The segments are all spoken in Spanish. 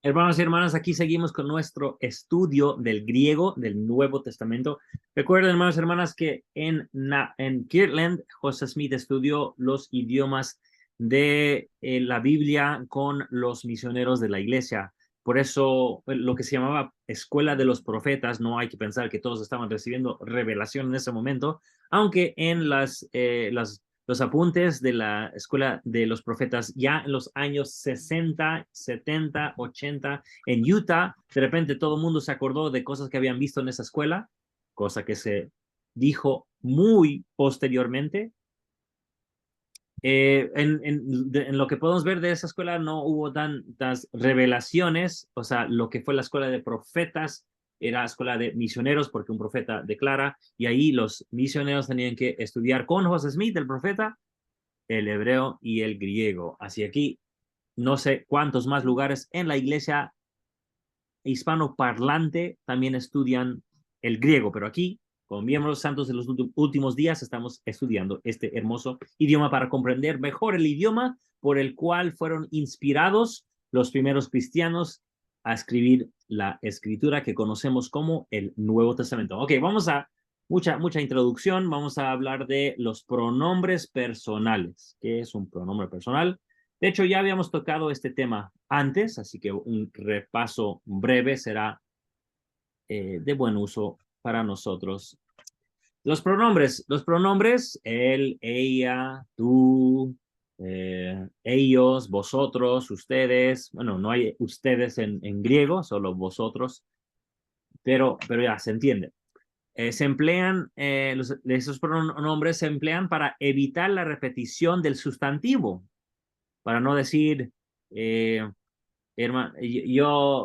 Hermanos y hermanas, aquí seguimos con nuestro estudio del griego del Nuevo Testamento. Recuerden, hermanos y hermanas, que en Kirtland, Joseph Smith estudió los idiomas de la Biblia con los misioneros de la iglesia. Por eso, lo que se llamaba Escuela de los Profetas, no hay que pensar que todos estaban recibiendo revelación en ese momento, aunque en los apuntes de la Escuela de los Profetas ya en los años 60, 70, 80, en Utah, de repente todo el mundo se acordó de cosas que habían visto en esa escuela, cosa que se dijo muy posteriormente. En lo que podemos ver de esa escuela no hubo tantas revelaciones, o sea, lo que fue la escuela de profetas era escuela de misioneros porque un profeta declara y ahí los misioneros tenían que estudiar con José Smith, el profeta, el hebreo y el griego. Así aquí, no sé cuántos más lugares en la iglesia hispanoparlante también estudian el griego, pero aquí, como miembros santos de los últimos días, estamos estudiando este hermoso idioma para comprender mejor el idioma por el cual fueron inspirados los primeros cristianos a escribir la escritura que conocemos como el Nuevo Testamento. Ok, vamos a mucha introducción. Vamos a hablar de los pronombres personales. ¿Qué es un pronombre personal? De hecho, ya habíamos tocado este tema antes, así que un repaso breve será de buen uso para nosotros. Los pronombres, él, ella, tú, ellos, vosotros, ustedes. Bueno, no hay ustedes en griego, solo vosotros, pero ya se entiende. Se emplean, esos pronombres se emplean para evitar la repetición del sustantivo, para no decir, yo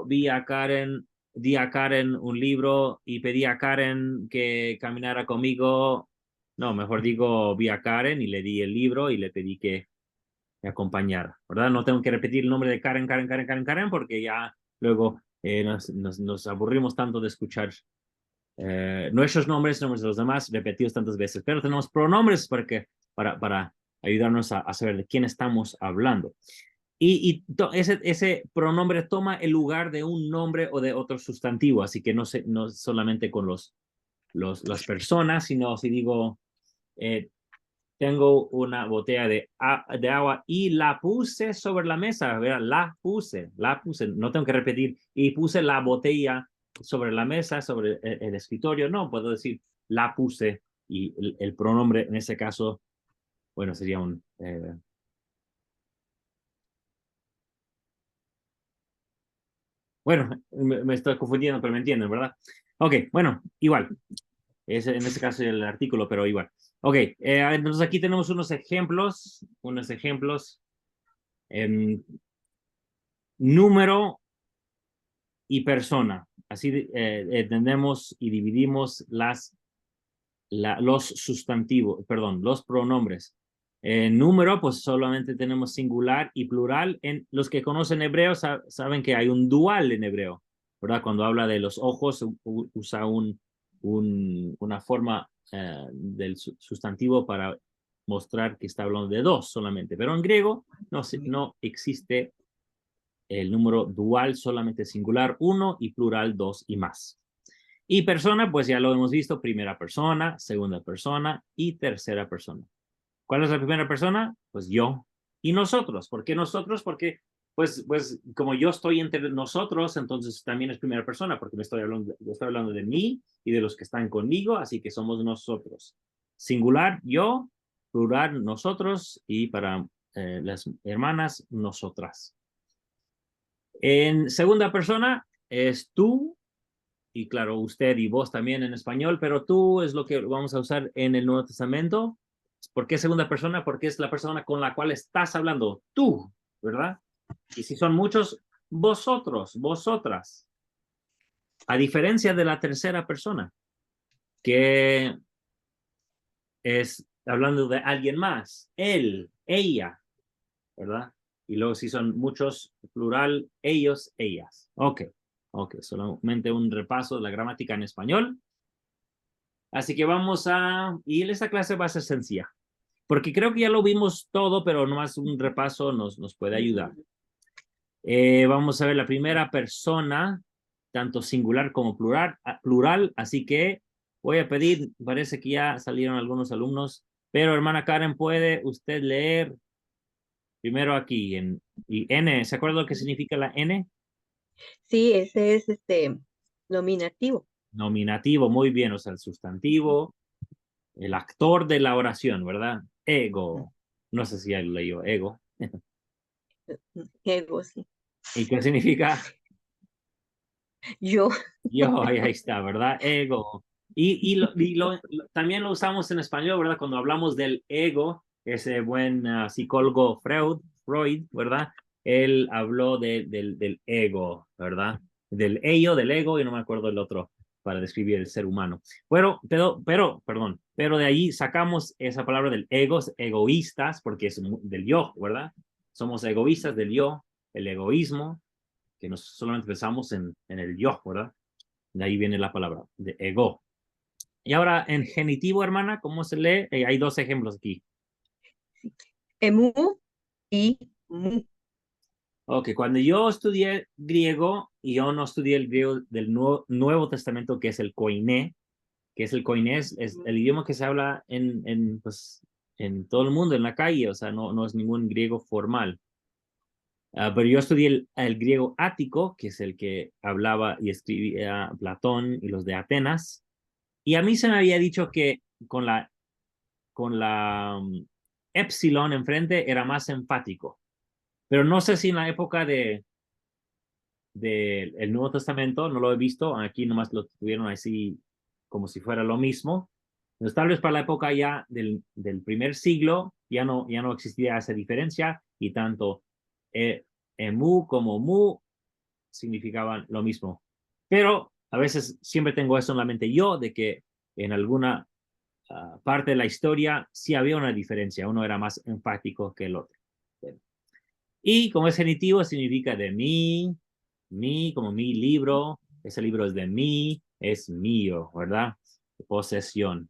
di a Karen un libro y pedí a Karen que caminara conmigo. No, mejor digo, vi a Karen y le di el libro y le pedí que me acompañara, ¿verdad? No tengo que repetir el nombre de Karen, Karen, Karen, Karen, Karen, porque ya luego nos aburrimos tanto de escuchar nuestros nombres de los demás repetidos tantas veces. Pero tenemos pronombres para ayudarnos a saber de quién estamos hablando. Ese pronombre toma el lugar de un nombre o de otro sustantivo, así que no solamente con las personas, sino si digo, eh, tengo una botella de agua y la puse sobre la mesa, ¿verdad? La puse, no tengo que repetir, y puse la botella sobre la mesa, sobre el escritorio, no, puedo decir, la puse, y el pronombre en ese caso, bueno, sería bueno, me estoy confundiendo, pero me entienden, ¿verdad? Ok, bueno, igual. En este caso el artículo, pero igual. Ok, entonces aquí tenemos unos ejemplos. Número y persona. Así entendemos y dividimos los sustantivos, perdón, los pronombres. Número, pues solamente tenemos singular y plural. Los que conocen hebreo saben que hay un dual en hebreo, ¿verdad? Cuando habla de los ojos, usa una forma del sustantivo para mostrar que está hablando de dos solamente. Pero en griego no existe el número dual, solamente singular, uno, y plural, dos y más. Y persona, pues ya lo hemos visto, primera persona, segunda persona y tercera persona. ¿Cuál es la primera persona? Pues yo y nosotros. ¿Por qué nosotros? Porque, pues como yo estoy entre nosotros, entonces también es primera persona, porque estoy hablando de mí y de los que están conmigo, así que somos nosotros. Singular, yo, plural, nosotros, y para las hermanas, nosotras. En segunda persona es tú, y claro, usted y vos también en español, pero tú es lo que vamos a usar en el Nuevo Testamento. ¿Por qué segunda persona? Porque es la persona con la cual estás hablando, tú, ¿verdad? Y si son muchos, vosotros, vosotras. A diferencia de la tercera persona, que es hablando de alguien más, él, ella, ¿verdad? Y luego si son muchos, plural, ellos, ellas. Ok, solamente un repaso de la gramática en español. Así que y esta clase va a ser sencilla, porque creo que ya lo vimos todo, pero nomás un repaso nos puede ayudar. Vamos a ver la primera persona, tanto singular como plural, así que voy a pedir, parece que ya salieron algunos alumnos, pero hermana Karen, ¿puede usted leer primero aquí y N? ¿Se acuerda lo que significa la N? Sí, ese es nominativo. Nominativo, muy bien, o sea, el sustantivo, el actor de la oración, ¿verdad? Ego. No sé si ya lo leyó, ego. Ego, sí. ¿Y qué significa? Yo, Yo, ahí está, ¿verdad? Ego. También lo usamos en español, ¿verdad? Cuando hablamos del ego, ese buen psicólogo Freud, ¿verdad? Él habló del ego, ¿verdad? Del ello, del ego, y no me acuerdo el otro para describir el ser humano. Pero de ahí sacamos esa palabra del ego, egoístas, porque es del yo, ¿verdad? Somos egoístas del yo, el egoísmo, que nos solamente pensamos en el yo, ¿verdad? De ahí viene la palabra, de ego. Y ahora, en genitivo, hermana, ¿cómo se lee? Hay dos ejemplos aquí. emu y mu. Ok, cuando yo estudié griego, y yo no estudié el griego del Nuevo Testamento, que es el koiné, que es el koiné, es el idioma que se habla pues, en todo el mundo, en la calle, o sea, no es ningún griego formal. Pero yo estudié el griego ático, que es el que hablaba y escribía Platón y los de Atenas, y a mí se me había dicho que con la epsilon enfrente era más enfático. Pero no sé si en la época de el Nuevo Testamento, no lo he visto, aquí nomás lo tuvieron así como si fuera lo mismo. Entonces, tal vez para la época ya del primer siglo ya no existía esa diferencia y tanto eh, emu como mu significaban lo mismo. Pero a veces siempre tengo eso en la mente yo, de que en alguna parte de la historia sí había una diferencia, uno era más enfático que el otro. Y como es genitivo, significa de mí, como mi libro, ese libro es de mí, es mío, ¿verdad? Posesión.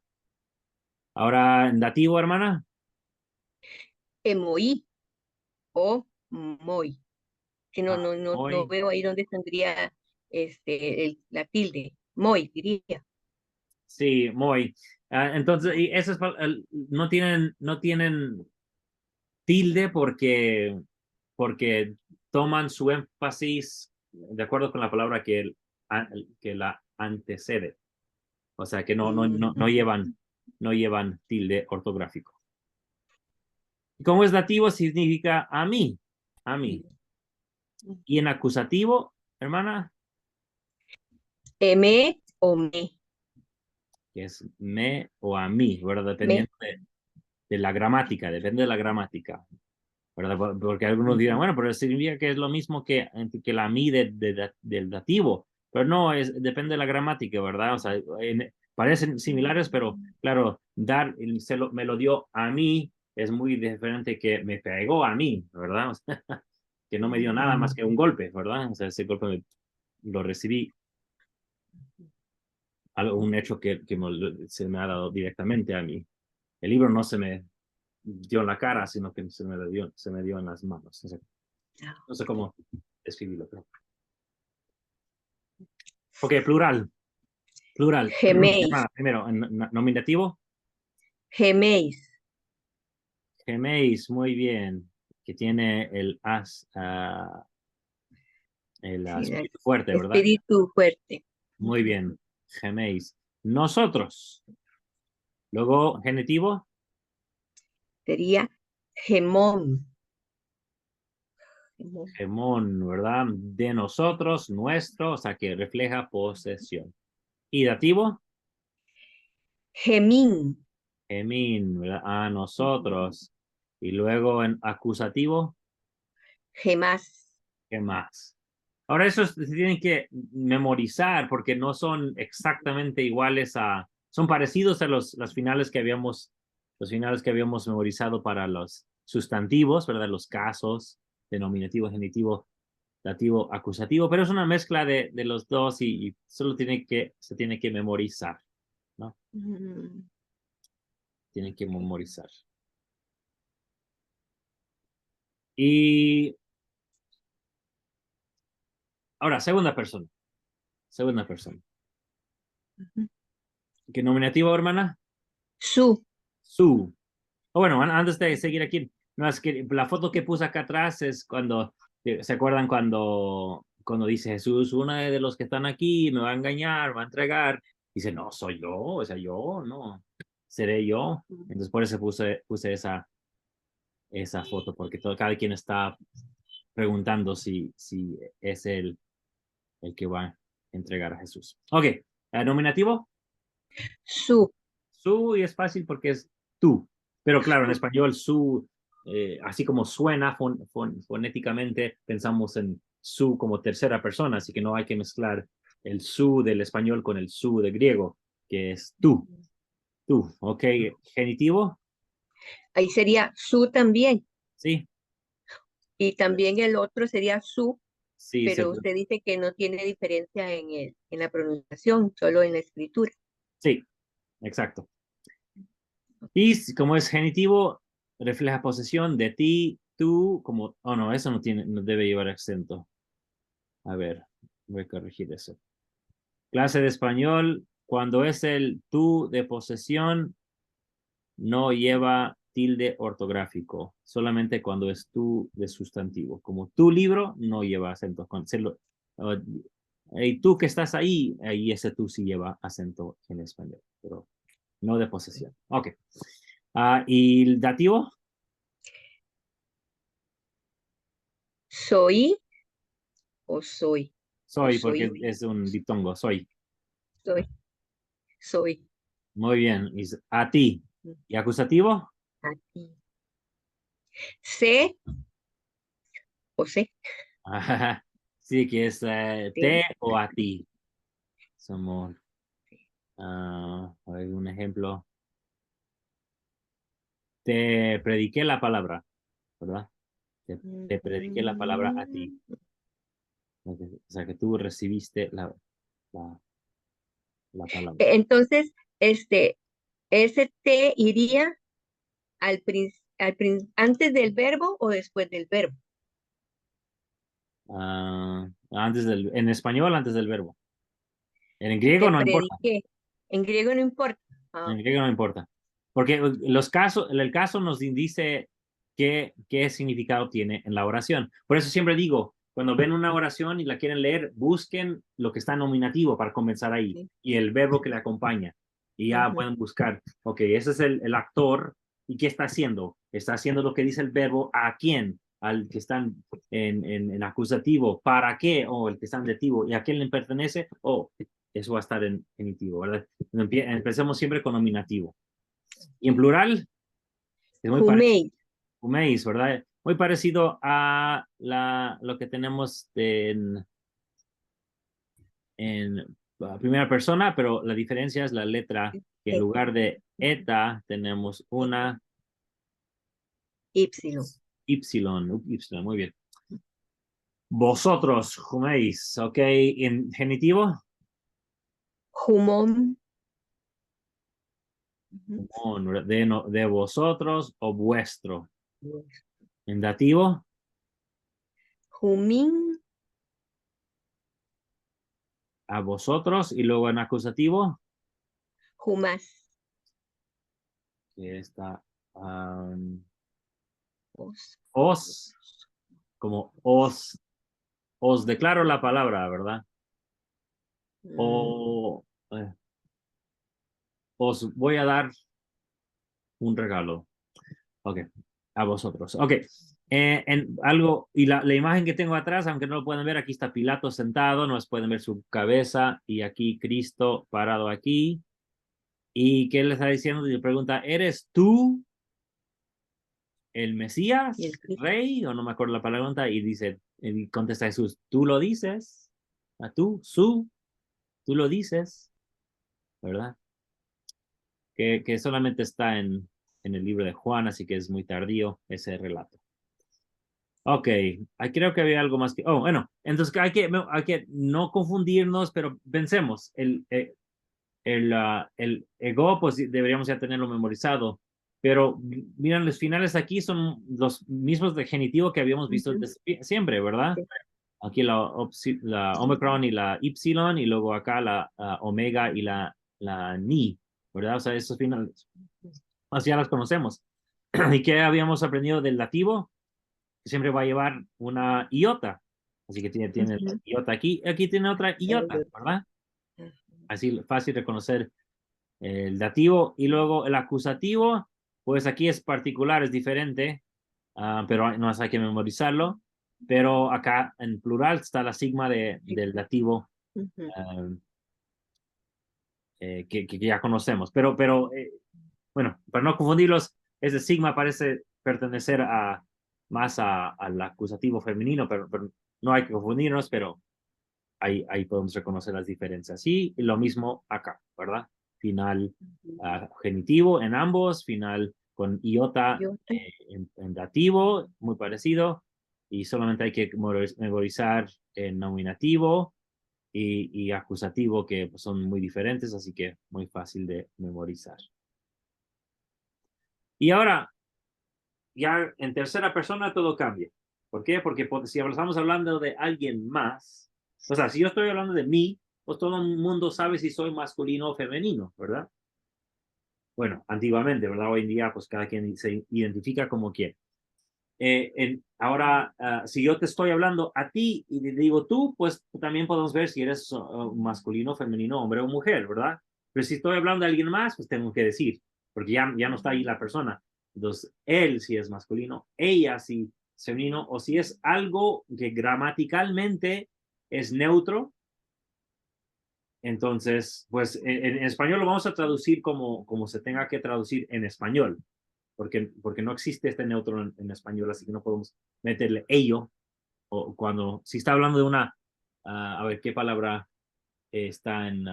Ahora, en dativo, hermana, Emoí o moi. Que no hoy, veo ahí dónde tendría la tilde. Moi, diría. sí, muy. Entonces, y esas no tienen tilde porque toman su énfasis de acuerdo con la palabra que la antecede. O sea que no llevan tilde ortográfico. Y como es dativo, significa a mí, a mí. Y en acusativo, hermana, Me o me. que es me o a mí, ¿verdad? Me. Dependiendo de la gramática, depende de la gramática. ¿Verdad? Porque algunos dirán, bueno, pero significa que es lo mismo que la mí del dativo, pero no, depende de la gramática, ¿verdad? O sea, parecen similares, pero claro, me lo dio a mí es muy diferente que me pegó a mí, ¿verdad? O sea, que no me dio nada más que un golpe, ¿verdad? O sea, ese golpe lo recibí, un hecho que se me ha dado directamente a mí. El libro no se me dio en la cara, sino que se me dio en las manos. O sea, no sé cómo escribirlo, pero. Ok, plural, plural. Geméis. Primero, nominativo, Geméis. geméis, muy bien, que tiene el Sí, espíritu fuerte, ¿verdad? espíritu fuerte. Muy bien, geméis. Nosotros. Luego, genitivo, Sería gemón. Gemón. gemón, ¿verdad? De nosotros, nuestro, o sea que refleja posesión. Y dativo, Gemín. gemín, ¿verdad? A nosotros. Y luego en acusativo, Gemás. ¿qué más? Ahora, esos se tienen que memorizar porque no son exactamente iguales son parecidos a los finales que habíamos memorizado para los sustantivos, ¿verdad? Los casos, denominativo, genitivo, dativo, acusativo, pero es una mezcla de los dos y solo se tiene que memorizar, ¿no? Mm, Tienen que memorizar. Y Ahora, segunda persona. Segunda persona. Ujú. ¿Qué nominativo, hermana? Su. Su. Bueno, antes de seguir aquí, no, es que la foto que puse acá atrás es cuando, ¿se acuerdan cuando dice Jesús, uno de los que están aquí me va a engañar, me va a entregar? Dice, no, soy yo, o sea, yo, no, seré yo. Entonces por eso puse esa foto, porque cada quien está preguntando si es el que va a entregar a Jesús. Ok, nominativo, Su. su, y es fácil porque es tú. Pero claro, en español su, así como suena fonéticamente, pensamos en su como tercera persona, así que no hay que mezclar el su del español con el su de griego, que es tú, tú, ok, genitivo, Ahí sería su también. sí, Y también el otro sería su, sí, pero usted dice que no tiene diferencia en la pronunciación, solo en la escritura. sí, exacto. Y como es genitivo, refleja posesión de ti, tú, como, oh no, eso no debe llevar acento. A ver, voy a corregir eso. Clase de español, cuando es el tú de posesión, no lleva tilde ortográfico, solamente cuando es tú de sustantivo. Como tu libro, no lleva acento. Y tú que estás ahí ese tú sí lleva acento en español, pero no de posesión. Ok. ¿Y el dativo? Soy o soy, o Soy, porque soy, es un diptongo, soy. soy, soy. Muy bien. Y a ti. ¿Y acusativo? A ti. Sé o sé. Sí, que es Sí. te o a ti. Somos, a ver, un ejemplo. Te prediqué la palabra, ¿verdad? Te prediqué la palabra a ti. Mm. O sea, que tú recibiste la, la palabra. Entonces, ese te iría antes del verbo o después del verbo. En español, antes del verbo. En Te griego no importa. prediqué. En griego no importa. En Ah, griego no importa. Porque el caso nos dice qué significado tiene en la oración. Por eso siempre digo, cuando ven una oración y la quieren leer, busquen lo que está en nominativo para comenzar ahí sí. y el verbo que le acompaña. Y ya Ujú. pueden buscar, ok, ese es el actor. ¿Y qué está haciendo? Está haciendo lo que dice el verbo a quién, al que está en acusativo, ¿para qué? O el que está en dativo, ¿y a quién le pertenece? O eso va a estar en genitivo, ¿verdad? Empecemos siempre con nominativo. Y en plural, es muy parecido, Humei. huméis, ¿verdad? Muy parecido a lo que tenemos en primera persona, pero la diferencia es la letra, que en E- lugar de eta tenemos una Y. y, muy bien. Vosotros, huméis, ¿ok? En genitivo, Humón. Ujú. de vosotros o vuestro. En dativo, Humín. a vosotros, y luego en acusativo, Humás. que está Os. os, como os declaro la palabra, ¿verdad? Mm. O os voy a dar un regalo. Ok, a vosotros. Ok, en algo, y la imagen que tengo atrás, aunque no lo pueden ver, aquí está Pilato sentado, no pueden ver su cabeza, y aquí Cristo parado aquí. ¿Y qué le está diciendo? Y le pregunta, ¿eres tú el Y el Mesías, Cristo. rey? O no me acuerdo la pregunta, y contesta Jesús, tú lo dices, a tú lo dices, ¿verdad? Que solamente está en el libro de Juan, así que es muy tardío ese relato. Ok, creo que había algo más que... Oh, bueno, entonces hay que no confundirnos, pero pensemos, el ego, pues deberíamos ya tenerlo memorizado, pero miren, los finales aquí son los mismos de genitivo que habíamos visto Ujú. desde siempre, ¿verdad? Sí. Aquí la Omicron y la Epsilon, y luego acá la Omega y la Ni, ¿verdad? O sea, esos finales, así ya las conocemos. ¿Y qué habíamos aprendido del dativo? Siempre va a llevar una iota. Así que tiene Ujú. iota aquí, aquí tiene otra iota, Ayuda. ¿verdad? Ajá. Así fácil reconocer el dativo. Y luego el acusativo, pues aquí es particular, es diferente, pero no hay que memorizarlo. Pero acá en plural está la sigma del dativo Ujú. ah, que ya conocemos. Pero bueno, para no confundirlos, ese sigma parece pertenecer más al acusativo femenino, pero no hay que confundirnos, pero ahí podemos reconocer las diferencias. Y lo mismo acá, ¿verdad? Final genitivo en ambos, final con iota Iota. en dativo, muy parecido, y solamente hay que memorizar el nominativo y acusativo, que pues, son muy diferentes, así que muy fácil de memorizar. Y ahora, ya en tercera persona todo cambia. ¿Por qué? Porque si estamos hablando de alguien más, o sea, si yo estoy hablando de mí, pues todo el mundo sabe si soy masculino o femenino, ¿verdad? Bueno, antiguamente, ¿verdad? Hoy en día, pues cada quien se identifica como quiere. Ahora, si yo te estoy hablando a ti y te digo tú, pues también podemos ver si eres masculino, femenino, hombre o mujer, ¿verdad? Pero si estoy hablando de alguien más, pues tengo que decir, porque ya no está ahí la persona. Entonces, él si es masculino, ella si es femenino, o si es algo que gramaticalmente es neutro, entonces, pues en español lo vamos a traducir como se tenga que traducir en español, porque no existe este neutro en español, así que no podemos meterle ello, o cuando, si está hablando de una, a ver, ¿qué palabra está en,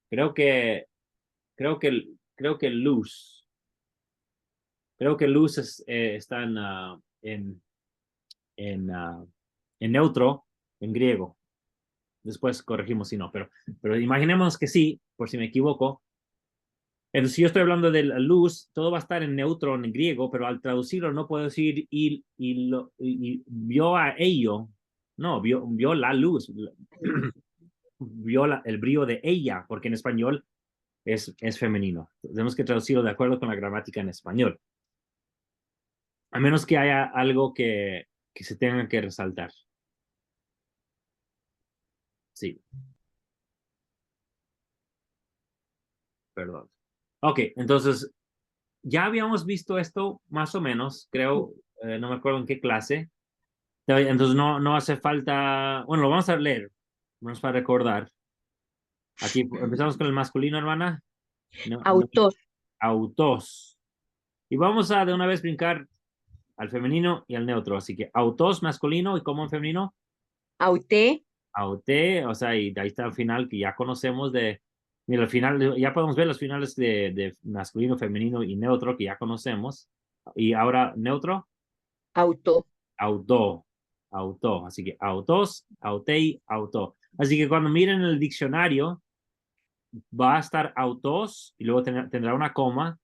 creo que, creo que luz, creo que luz está en, ah, en neutro, en griego. Después corregimos si no, pero imaginemos que sí, por si me equivoco. Entonces, si yo estoy hablando de la luz, todo va a estar en neutro en griego, pero al traducirlo no puedo decir y vio a ello. No, vio la luz, vio el brillo de ella, porque en español es femenino. Tenemos que traducirlo de acuerdo con la gramática en español. A menos que haya algo que se tenga que resaltar. Sí, perdón. Ok, entonces ya habíamos visto esto más o menos, creo, no me acuerdo en qué clase. Entonces no hace falta, bueno, lo vamos a leer, vamos para recordar. Aquí empezamos con el masculino, hermana. No, no, Autos. autos. Y vamos a de una vez brincar al femenino y al neutro. Así que autos masculino y como en femenino, Auté. auté, o sea, y de ahí está el final que ya conocemos mira, al final, ya podemos ver los finales de masculino, femenino y neutro que ya conocemos. Y ahora neutro, Auto. auto, auto. Así que autos, autei, auto. Así que cuando miren el diccionario, va a estar autos y luego tendrá una coma,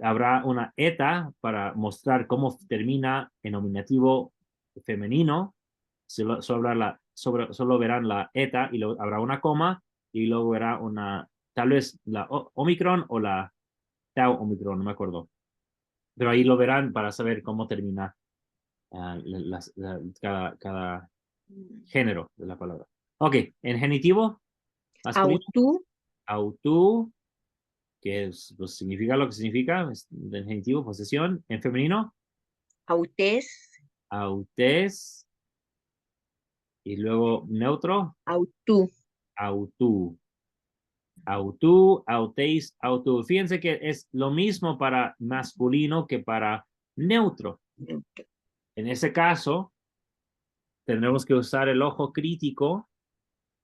habrá una eta para mostrar cómo termina en nominativo femenino, solo verán la eta y luego habrá una coma y luego verá tal vez la Omicron o la Tau Omicron, no me acuerdo. Pero ahí lo verán para saber cómo termina cada género de la palabra. Ok, en genitivo masculino, Autú. autu, pues, significa lo que significa, es del genitivo, posesión. En femenino, Autés. autes, y luego neutro, Autú. autu. Autu, autéis, autu. Fíjense que es lo mismo para masculino que para neutro. En ese caso, tendremos que usar el ojo crítico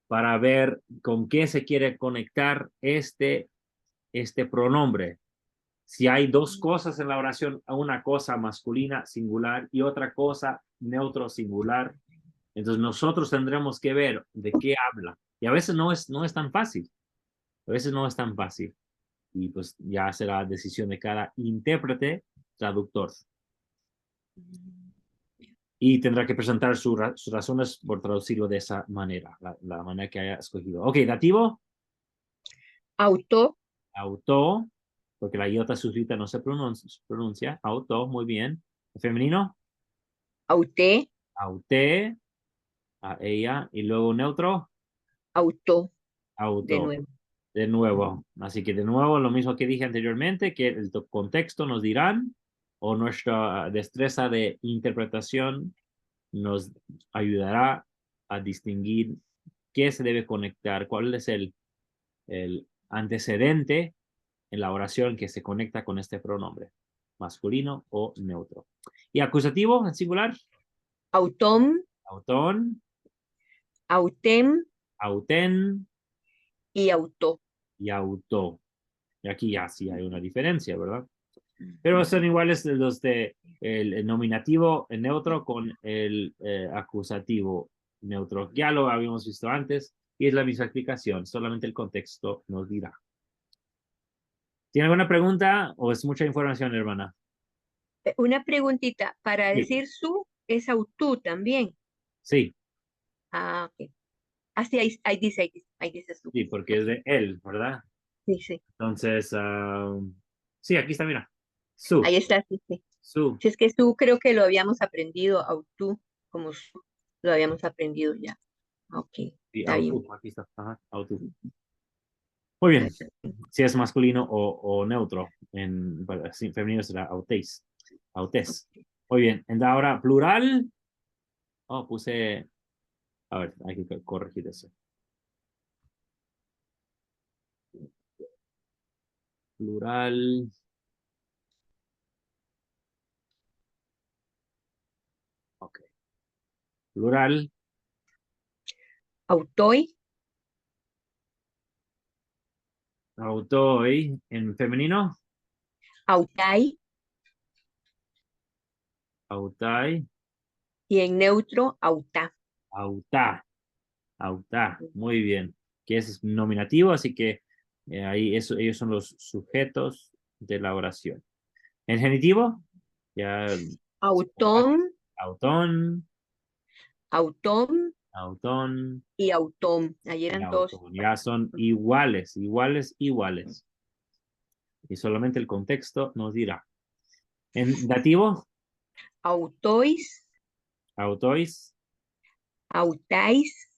para ver con qué se quiere conectar este pronombre. Si hay dos cosas en la oración, una cosa masculina singular y otra cosa neutro singular, entonces nosotros tendremos que ver de qué habla. Y a veces no es tan fácil. A veces no es tan fácil. Y pues ya será decisión de cada intérprete, traductor. Y tendrá que presentar sus razones por traducirlo de esa manera, la manera que haya escogido. Ok, dativo, Auto, auto, porque la iota suscrita no se pronuncia. Auto, muy bien. Femenino, auté, auté, a ella. Y luego neutro, auto, de auto. nuevo. De nuevo. Así que de nuevo, lo mismo que dije anteriormente, que el contexto nos dirán o nuestra destreza de interpretación nos ayudará a distinguir qué se debe conectar, cuál es el antecedente en la oración que se conecta con este pronombre, masculino o neutro. Y acusativo en singular, Autom, autón, autem auten y auto. y auto. Y aquí ya sí hay una diferencia, ¿verdad? Pero son Ujú. iguales los de el nominativo neutro con el acusativo neutro. Ya lo habíamos visto antes y es la misma explicación, solamente el contexto nos dirá. ¿Tiene alguna pregunta o es mucha información, hermana? Una preguntita, para Sí, decir su es autú también. sí, Ah, ok. Ah, sí, ahí dice su. sí, porque es Ok, de él, ¿verdad? sí, sí. Entonces, sí, aquí está, mira. Su, Ahí está, sí, sí. su, Si es que su creo que lo habíamos aprendido, autú, como su, lo habíamos aprendido ya. Ok, y está bien. autu, aquí está, ajá, autu. Muy bien, si es masculino o neutro, sí, femenino será autéis, autés. Muy bien, en ahora plural, oh, puse, a ver, hay que corregir eso. Plural, ok. Plural, Autoi, autoi, en femenino, autai autai, y en neutro, autá. autá, autá, muy bien. Que es nominativo, así que ahí ellos son los sujetos de la oración. En genitivo, ya, Autón, autón, autón autón, y autón. Ahí y eran todos auto. iguales. Ya son iguales, iguales, iguales. Y solamente el contexto nos dirá. En dativo, Autois, autois, autais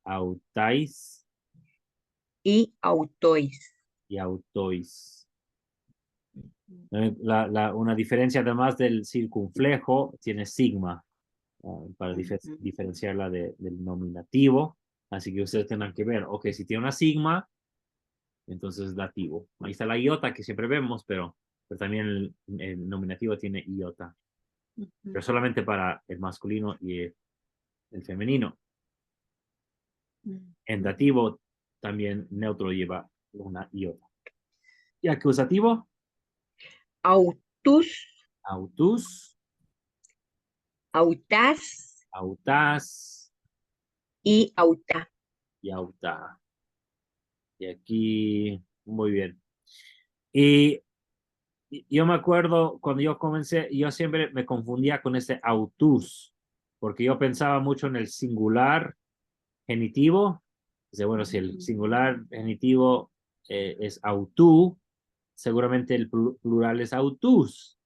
autais y autois. y autois. Una diferencia además del circunflejo tiene sigma para Ujú. diferenciarla del nominativo. Así que ustedes tendrán que ver, ok, si tiene una sigma, entonces dativo. Ahí está la iota que siempre vemos, pero también el nominativo tiene iota. Ujú. Pero solamente para el masculino y el femenino. En Ujú. dativo también neutro lleva una iota. Y acusativo, Autus, autus, autas autas y autá. y auta. Y aquí, muy bien. Y yo me acuerdo cuando yo comencé, yo siempre me confundía con ese autus, porque yo pensaba mucho en el singular genitivo. Dice, bueno, si el singular genitivo es autú, seguramente el plural es autus,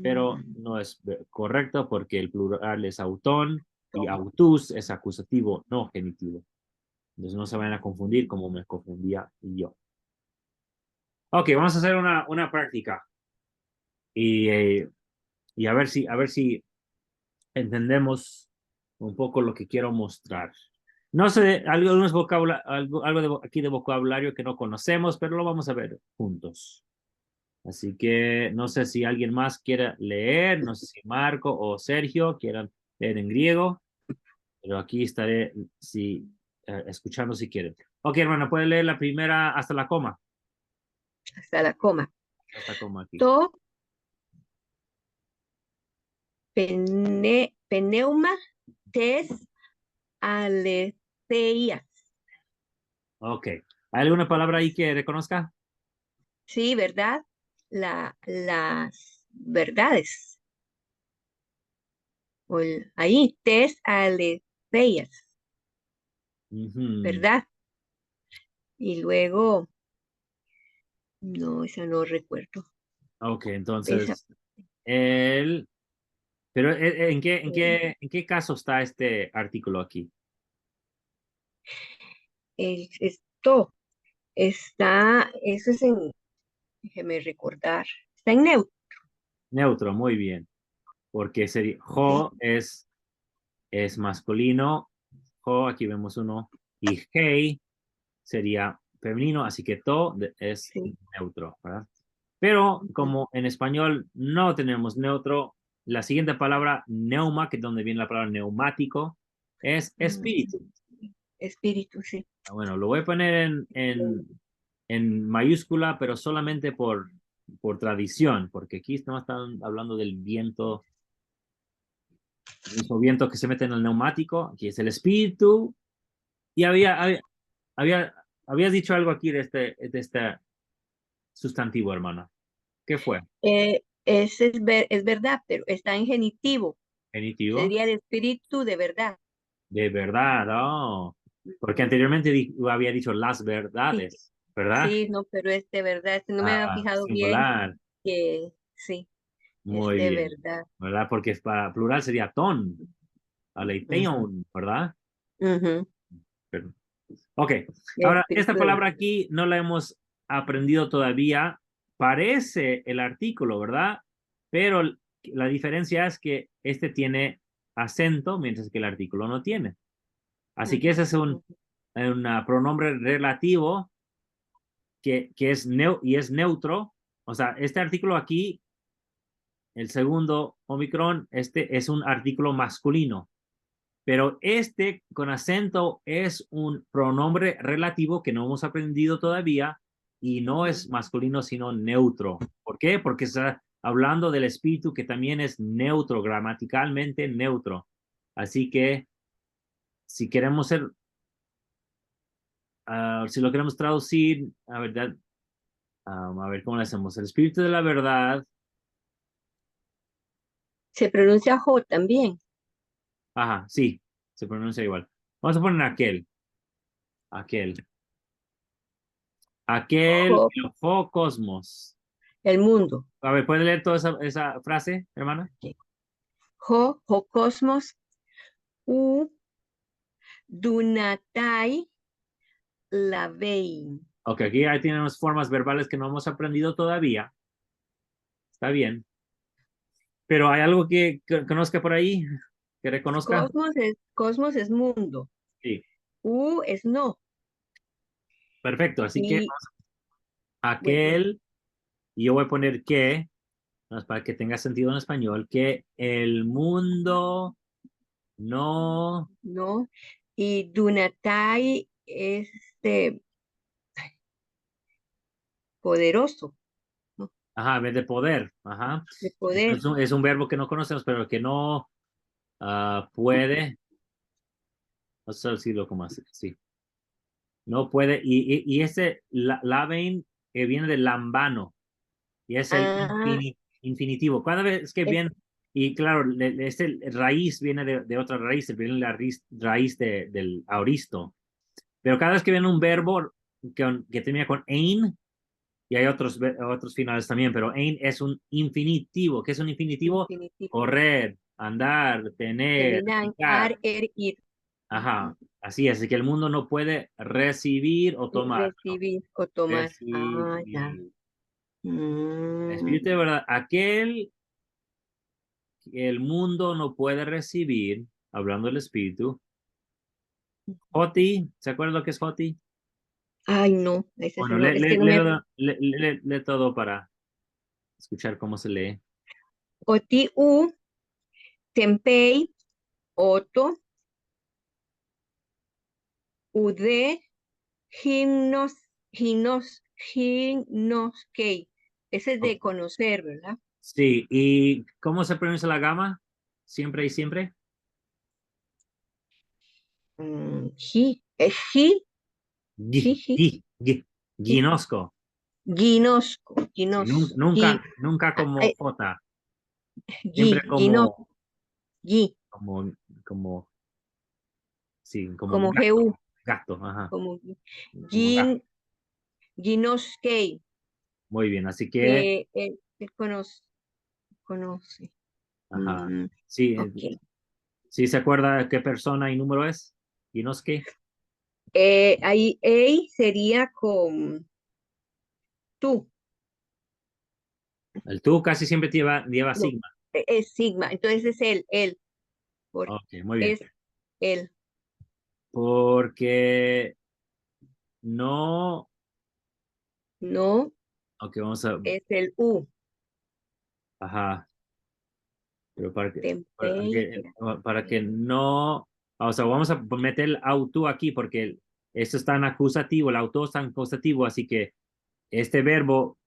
pero Mm, no es correcto porque el plural es autón y tom. autus es acusativo, no genitivo. Entonces no se van a confundir como me confundía yo. Ok, vamos a hacer una práctica y, y a ver si entendemos un poco lo que quiero mostrar. No sé, algo aquí de vocabulario que no conocemos, pero lo vamos a ver juntos. Así que no sé si alguien más quiere leer, no sé si Marco o Sergio quieran leer en griego, pero aquí estaré escuchando si quieren. Ok, hermano, puede leer la primera hasta la coma. Hasta la coma. Hasta coma aquí. To, pneuma, tes, aletheia. Ok. ¿Hay alguna palabra ahí que reconozca? Sí, ¿verdad? Las verdades. ahí, tes aletheias, Ujú. ¿verdad? Y luego, no, esa no recuerdo. Ok, Esa, entonces, el, pero en qué caso está este artículo aquí? esto eso es en, déjeme recordar, está en neutro, Neutro, muy bien, porque sería, ¿sí? es masculino, jo, aquí vemos uno, y hei sería femenino, así que es Sí. neutro, ¿verdad? Pero Ujú. como en español no tenemos neutro, la siguiente palabra, neuma, que es donde viene la palabra neumático, es Mm, espíritu. espíritu, sí. Bueno, lo voy a poner en mayúscula, pero solamente por tradición, porque aquí estamos hablando del viento, el mismo viento que se mete en el neumático, aquí es el espíritu, y había, habías dicho algo aquí de este sustantivo, hermana. ¿Qué fue? Ese es verdad, pero está en genitivo. ¿Genitivo? Sería el espíritu de verdad. De verdad, oh. Porque anteriormente había dicho las Sí, verdades, ¿verdad? sí, no, pero es de verdad. No me había Ah, fijado bien singular. que sí, es Muy de bien, verdad. ¿verdad? Porque para plural sería ton, Ujú, aleitheon, ¿verdad? ujú. Pero- ok, El ahora esta espíritu de palabra verdad. aquí no la hemos aprendido todavía. Parece el artículo, ¿verdad? Pero la diferencia es que este tiene acento, mientras que el artículo no tiene. Así que ese es Ujú. un pronombre relativo que es, y es neutro. O sea, este artículo aquí, el segundo Omicron, este es un artículo masculino. Pero este con acento es un pronombre relativo que no hemos aprendido todavía y no Ujú. es masculino, sino neutro. ¿Por qué? Porque está hablando del espíritu que también es neutro, gramaticalmente neutro. Así que si queremos ser, si lo queremos traducir, a ver cómo lo hacemos. El espíritu de la verdad, Se pronuncia J también. ajá, sí, se pronuncia igual. Vamos a poner aquel, aquel, Jo, el cosmos. el mundo. A ver, ¿puedes leer toda esa frase, hermana? Jo cosmos, u dunatai lavein. Ok, aquí ya tenemos formas verbales que no hemos aprendido todavía. Está bien. Pero ¿hay algo que conozca por ahí? ¿Que reconozca? Cosmos es mundo. Sí, U es no. perfecto. Así que Y bueno, aquel, y yo voy a poner que, para que tenga sentido en español, que el mundo no, no. Y dunatai es poderoso, ¿no? ajá, en vez de poder, ajá. De poder. Es un verbo que no conocemos, pero que no puede, no sé decirlo como así, sí. No puede, y ese lavein viene de lambano, y es el Ah, infinitivo. Cada vez que es, viene, y claro, este raíz viene de otra raíz, viene la raíz del auristo. Pero cada vez que viene un verbo que termina con ein, y hay otros finales también, pero ein es un infinitivo. ¿Qué es un infinitivo? infinitivo. Correr, andar, tener, Termina en picar. ar, ir. Ajá, Ujú. así es, que el mundo no puede recibir o tomar, ¿no? Recibir o tomar. Ah, ya. Recibir. Espíritu de Mm. verdad, aquel que el mundo no puede recibir, hablando del espíritu. Joti, ¿se acuerda lo que es Joti? Ay, no, ese sí Bueno, no, es que no me... lee todo para escuchar cómo se lee. Oti u, tempei, oto, ude, gimnos, gimnoskei. Ese es de conocer, ¿verdad? Sí, ¿y cómo se pronuncia la gama? Siempre y siempre. Gi, Gi, gi, gi, ginosco. ginosco, Sí, ginos, gi, nunca, nunca ah, como J, gi, siempre ginos, como gi. como, sí, como como gato, GU, gato, ajá, como como gato. Gin, Ginoskei, Muy bien, así que, que él conoce. ajá, Mm, sí, ok. sí se acuerda qué persona y número es, Inosuke. Ahí A sería con tú, El tú casi siempre lleva no, sigma. es Sigma, entonces es él, porque Ok, muy bien. es él, Porque no, no ok, vamos a, es el U, ajá, pero Tempei, era para que Tempei. no, o sea, vamos a meter el auto aquí porque esto está en acusativo, el auto está en acusativo, así que este verbo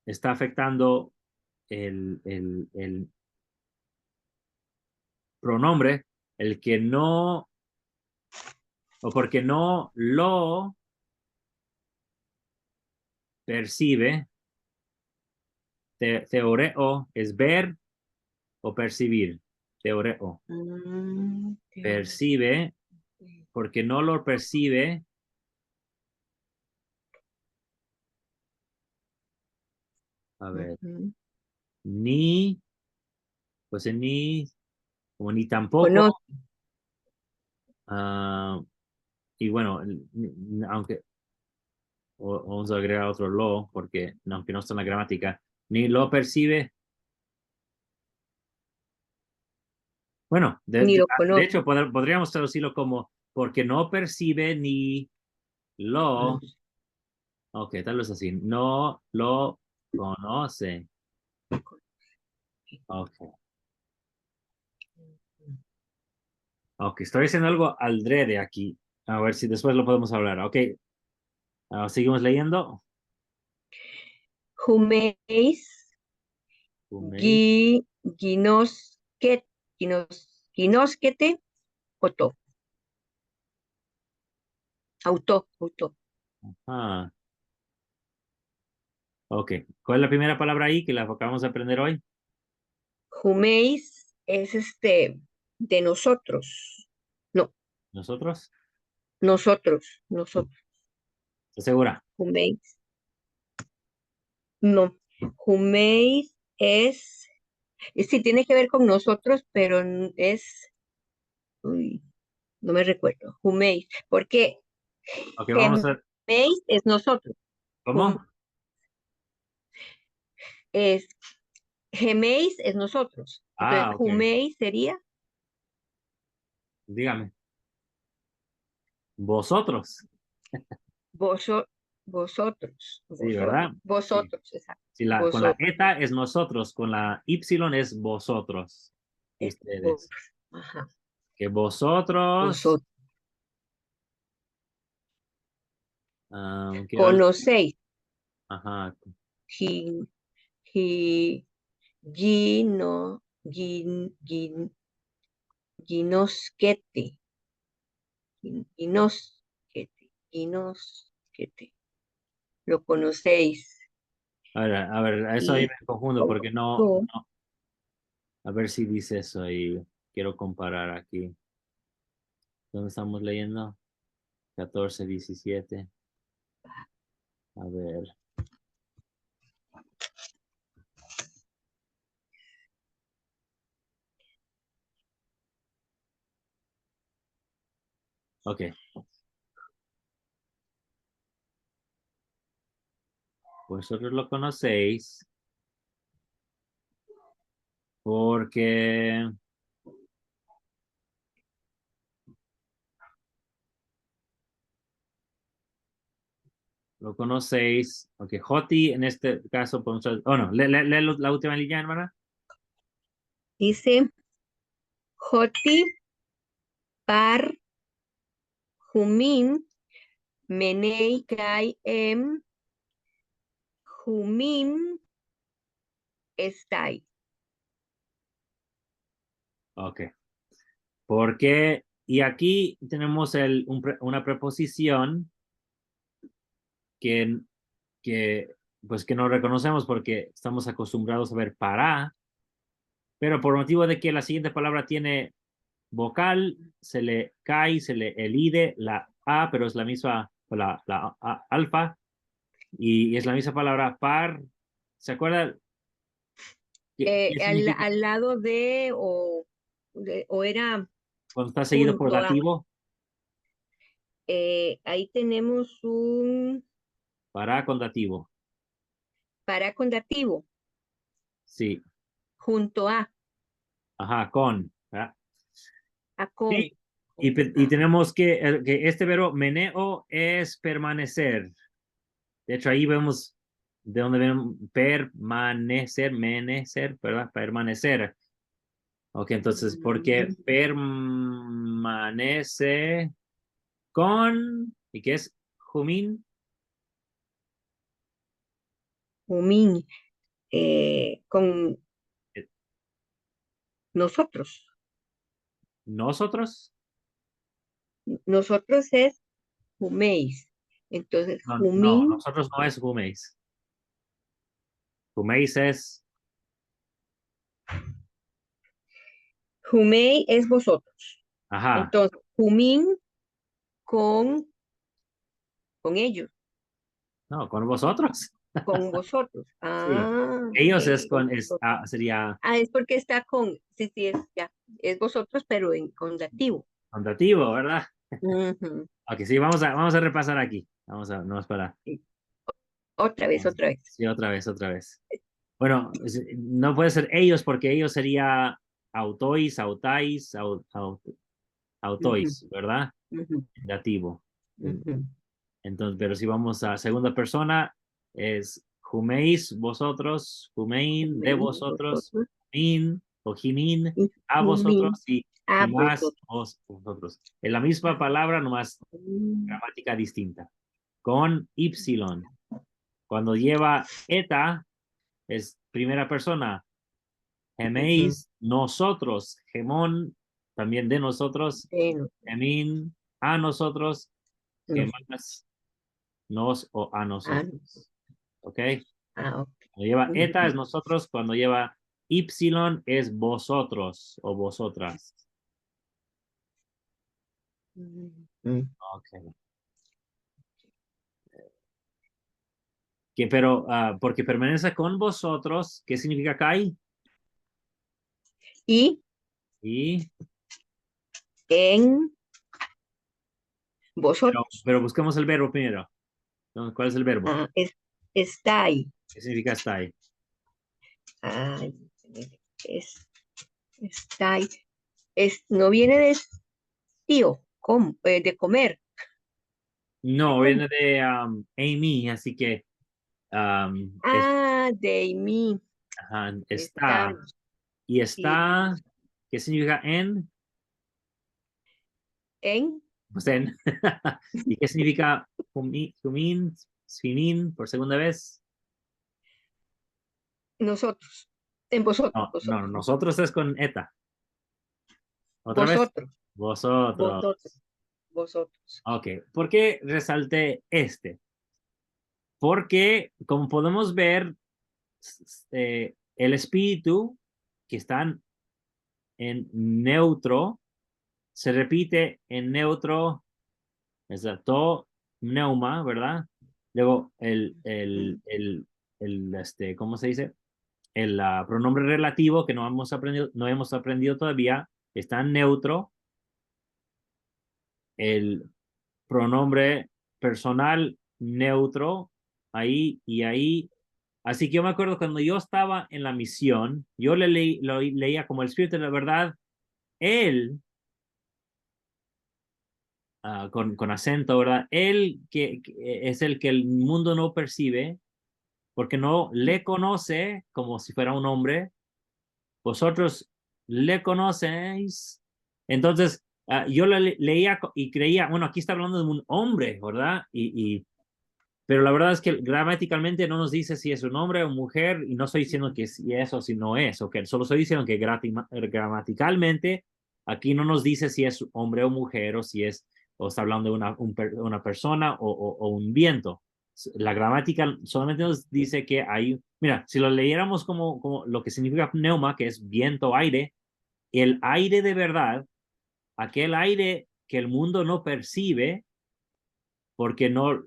está afectando el pronombre, el que no, o porque no lo percibe, teoreo es ver o percibir, teoreo. Percibe, porque no lo percibe, a ver, Ujú. ni, pues ni, como ni tampoco, Conoce, ah, y bueno, aunque, vamos a agregar otro lo, porque aunque no está en la gramática, ni lo percibe, bueno, ni lo de conoce, hecho podríamos traducirlo como porque no percibe ni lo, conoce. ok, tal vez así, no lo conoce, ok. Ok, estoy haciendo algo aldrede aquí. A ver si después lo podemos hablar. Ok, seguimos leyendo. Jumeis, Fuméis. gi, ginosquet, ginosquete, oto, auto. Ah, ok. ¿Cuál es la primera palabra ahí que la acabamos de aprender hoy? Jumeis es de nosotros. No, ¿Nosotros? nosotros. ¿Estás segura? Jumeis. No, Jumeis sí tiene que ver con nosotros, pero uy, no me recuerdo. Jumeis, porque Ok, vamos a... Gemeis es nosotros. Jum- ¿Cómo? es, Gemeis es nosotros. Entonces, Ah, ok. Jumeis sería Dígame. ¿Vosotros? voso- Sí, ¿verdad? Sí. vosotros, exacto. Sí, con la Vosotros. eta es nosotros, con la y es vosotros. Vos- Ustedes. Ajá, Que vosotros... vosotros. quiero algo... Conocéis. Ajá. Gi- gi- Gino, ginosquete, ginosquete. Lo conocéis. A ver, a eso ahí Y me confundo porque no, tú, no. A ver si dice eso y quiero comparar aquí. ¿Dónde estamos leyendo? 14, 17. A ver. Ok. Vosotros lo conocéis porque lo conocéis. Ok, Joti en este caso podemos... Oh, no, lee la última línea, hermana. dice, Joti par jumim menei kai jumim estai. Ok. Porque, y aquí tenemos una preposición que, pues que no reconocemos porque estamos acostumbrados a ver para, pero por motivo de que la siguiente palabra tiene vocal se le cae, se le elide la A, pero es la misma, alfa, y es la misma palabra par. ¿Se acuerda qué significa Al lado o era cuando está seguido por junto a, dativo? ahí tenemos un Para con dativo. para con dativo, Sí. junto Ajá, con. ¿Verdad? a con. Sí. Y tenemos que este verbo meneo es permanecer. De hecho, ahí vemos de dónde ven permanecer, menecer, ¿verdad? Permanecer. Ok, entonces, porque Mm, permanece con, ¿y qué es? Jumin, Humín, con eh, nosotros. nosotros. Nosotros es huméis. Entonces, No, no, humín, nosotros no es huméis. Huméis es, humei es vosotros. ajá, Entonces, humín con, con ellos, no, con vosotros. con vosotros. Sí. Ah, Ellos es ok, con con, vosotros. sería Es porque está con, sí, sí, es, ya, es vosotros, pero con dativo. contativo, ¿verdad? Ujú. Ok, sí, vamos a repasar aquí. No, espera. Sí. Otra vez, otra vez. Sí, otra vez. Bueno, no puede ser ellos porque ellos sería autois, autais, Ujú, autois, ¿verdad? ujú, Dativo. ujú. Entonces, pero si vamos a segunda persona, es huméis vosotros, humein de Huméis vosotros, vosotros, min o jimin y a humín vosotros y a más vosotros. vosotros. Es la misma palabra, nomás Mm, gramática distinta. Con y. Cuando lleva eta, es primera persona. ujú. Geméis, nosotros. Gemón, también de nosotros. Bueno, Gemín, a nosotos. nos, Gemas, nos o a ah, nosotros. ¿Ok? ok. Cuando lleva eta es Ujú, nosotros. Cuando lleva y es vosotros o vosotras. ujú. Ok. Pero porque permanece con vosotros, ¿qué significa kai? Y Y, en vosotros. pero busquemos el verbo primero. ¿No? ¿Cuál es el verbo? Está ahí. ¿Qué significa está ahí? Ay, es, está ahí. No viene de tío, de comer, de No, comer. viene de Amy, así que De mí. ajá, Está está. Y sí, está, ¿qué significa en? en Pues en. ¿Y qué significa sumin, sinin, por segunda vez? nosotros. En vosotros, No, no, vosotros. nosotros es con eta. ¿Otra vez? Vosotros, Vosotros. vosotros, vosotros. Ok, ¿por qué resalté este? Porque, como podemos ver, el espíritu que está en neutro se repite en neutro, es to, neuma, ¿verdad? Luego Mm, ¿cómo se dice? El pronombre relativo que no hemos aprendido todavía está en neutro. El pronombre personal neutro, ahí y ahí. Así que yo me acuerdo cuando yo estaba en la misión, yo lo leía como el Espíritu de la verdad, él, con acento, ¿verdad? Él que es el que el mundo no percibe, porque no le conoce como si fuera un hombre, vosotros le conocéis. Entonces, yo leía y creía, bueno, aquí está hablando de un hombre, ¿verdad? Pero la verdad es que gramaticalmente no nos dice si es un hombre o mujer, y no estoy diciendo que si es o si no es, ok, solo estoy diciendo que gramaticalmente aquí no nos dice si es hombre o mujer, o si es, o está hablando de una persona o un viento. La gramática solamente nos dice que hay, mira, si lo leyéramos como lo que significa pneuma, que es viento, aire, el aire de verdad aquel aire que el mundo no percibe porque no,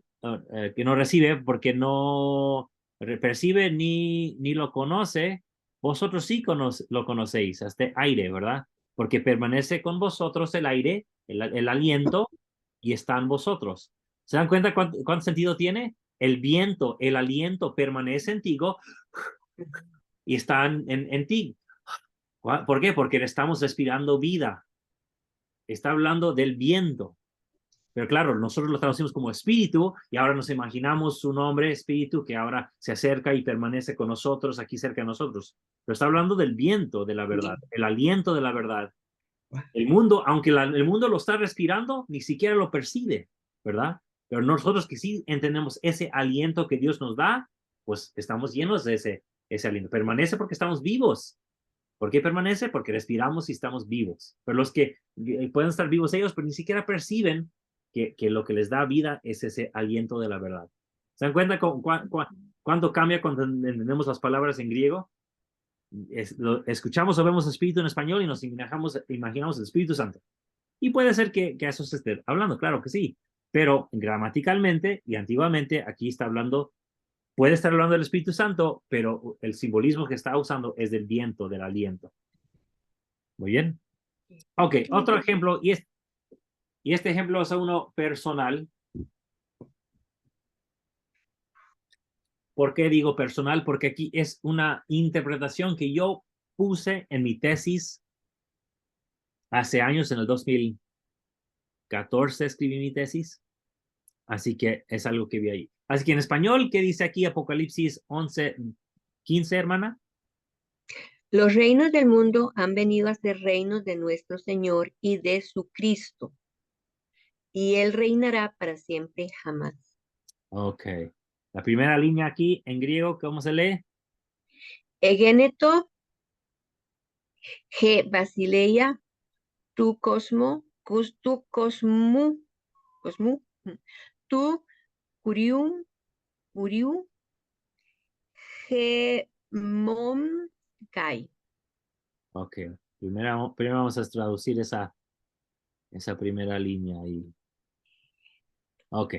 que no recibe, porque no percibe ni lo conoce, vosotros sí lo conocéis, este aire, ¿verdad? Porque permanece con vosotros el aire, el aliento, y está en vosotros. ¿Se dan cuenta cuánto sentido tiene? El viento, el aliento permanece en ti y está en ti. ¿Por qué? Porque estamos respirando vida. Está hablando del viento. Pero claro, nosotros lo traducimos como espíritu y ahora nos imaginamos su nombre, espíritu, que ahora se acerca y permanece con nosotros, aquí cerca de nosotros. Pero está hablando del viento de la verdad, el aliento de la verdad. El mundo, aunque el mundo lo está respirando, ni siquiera lo percibe, ¿verdad? Pero nosotros que sí entendemos ese aliento que Dios nos da, pues estamos llenos de ese aliento. Permanece porque estamos vivos. ¿Por qué permanece? Porque respiramos y estamos vivos. Pero los que pueden estar vivos ellos, pero ni siquiera perciben que lo que les da vida es ese aliento de la verdad. ¿Se dan cuenta cuánto cambia cuando entendemos las palabras en griego? Escuchamos o vemos Espíritu en español y nos imaginamos el Espíritu Santo. Y puede ser que eso se esté hablando, claro que sí. Pero gramaticalmente y antiguamente aquí está hablando, puede estar hablando del Espíritu Santo, pero el simbolismo que está usando es del viento, del aliento. Muy bien. Ok, otro ejemplo, y este ejemplo es uno personal. ¿Por qué digo personal? Porque aquí es una interpretación que yo puse en mi tesis hace años, en el 2014 escribí mi tesis, así que es algo que vi ahí. Así que en español, ¿qué dice aquí Apocalipsis 11:15, hermana? Los reinos del mundo han venido a ser reinos de nuestro Señor y de su Cristo, y Él reinará para siempre jamás. Ok. La primera línea aquí en griego, ¿cómo se lee? Egeneto, G Basileia, tu cosmu, tu curium, curiu, G mom kai. Ok. Primero vamos a traducir esa primera línea ahí. Ok.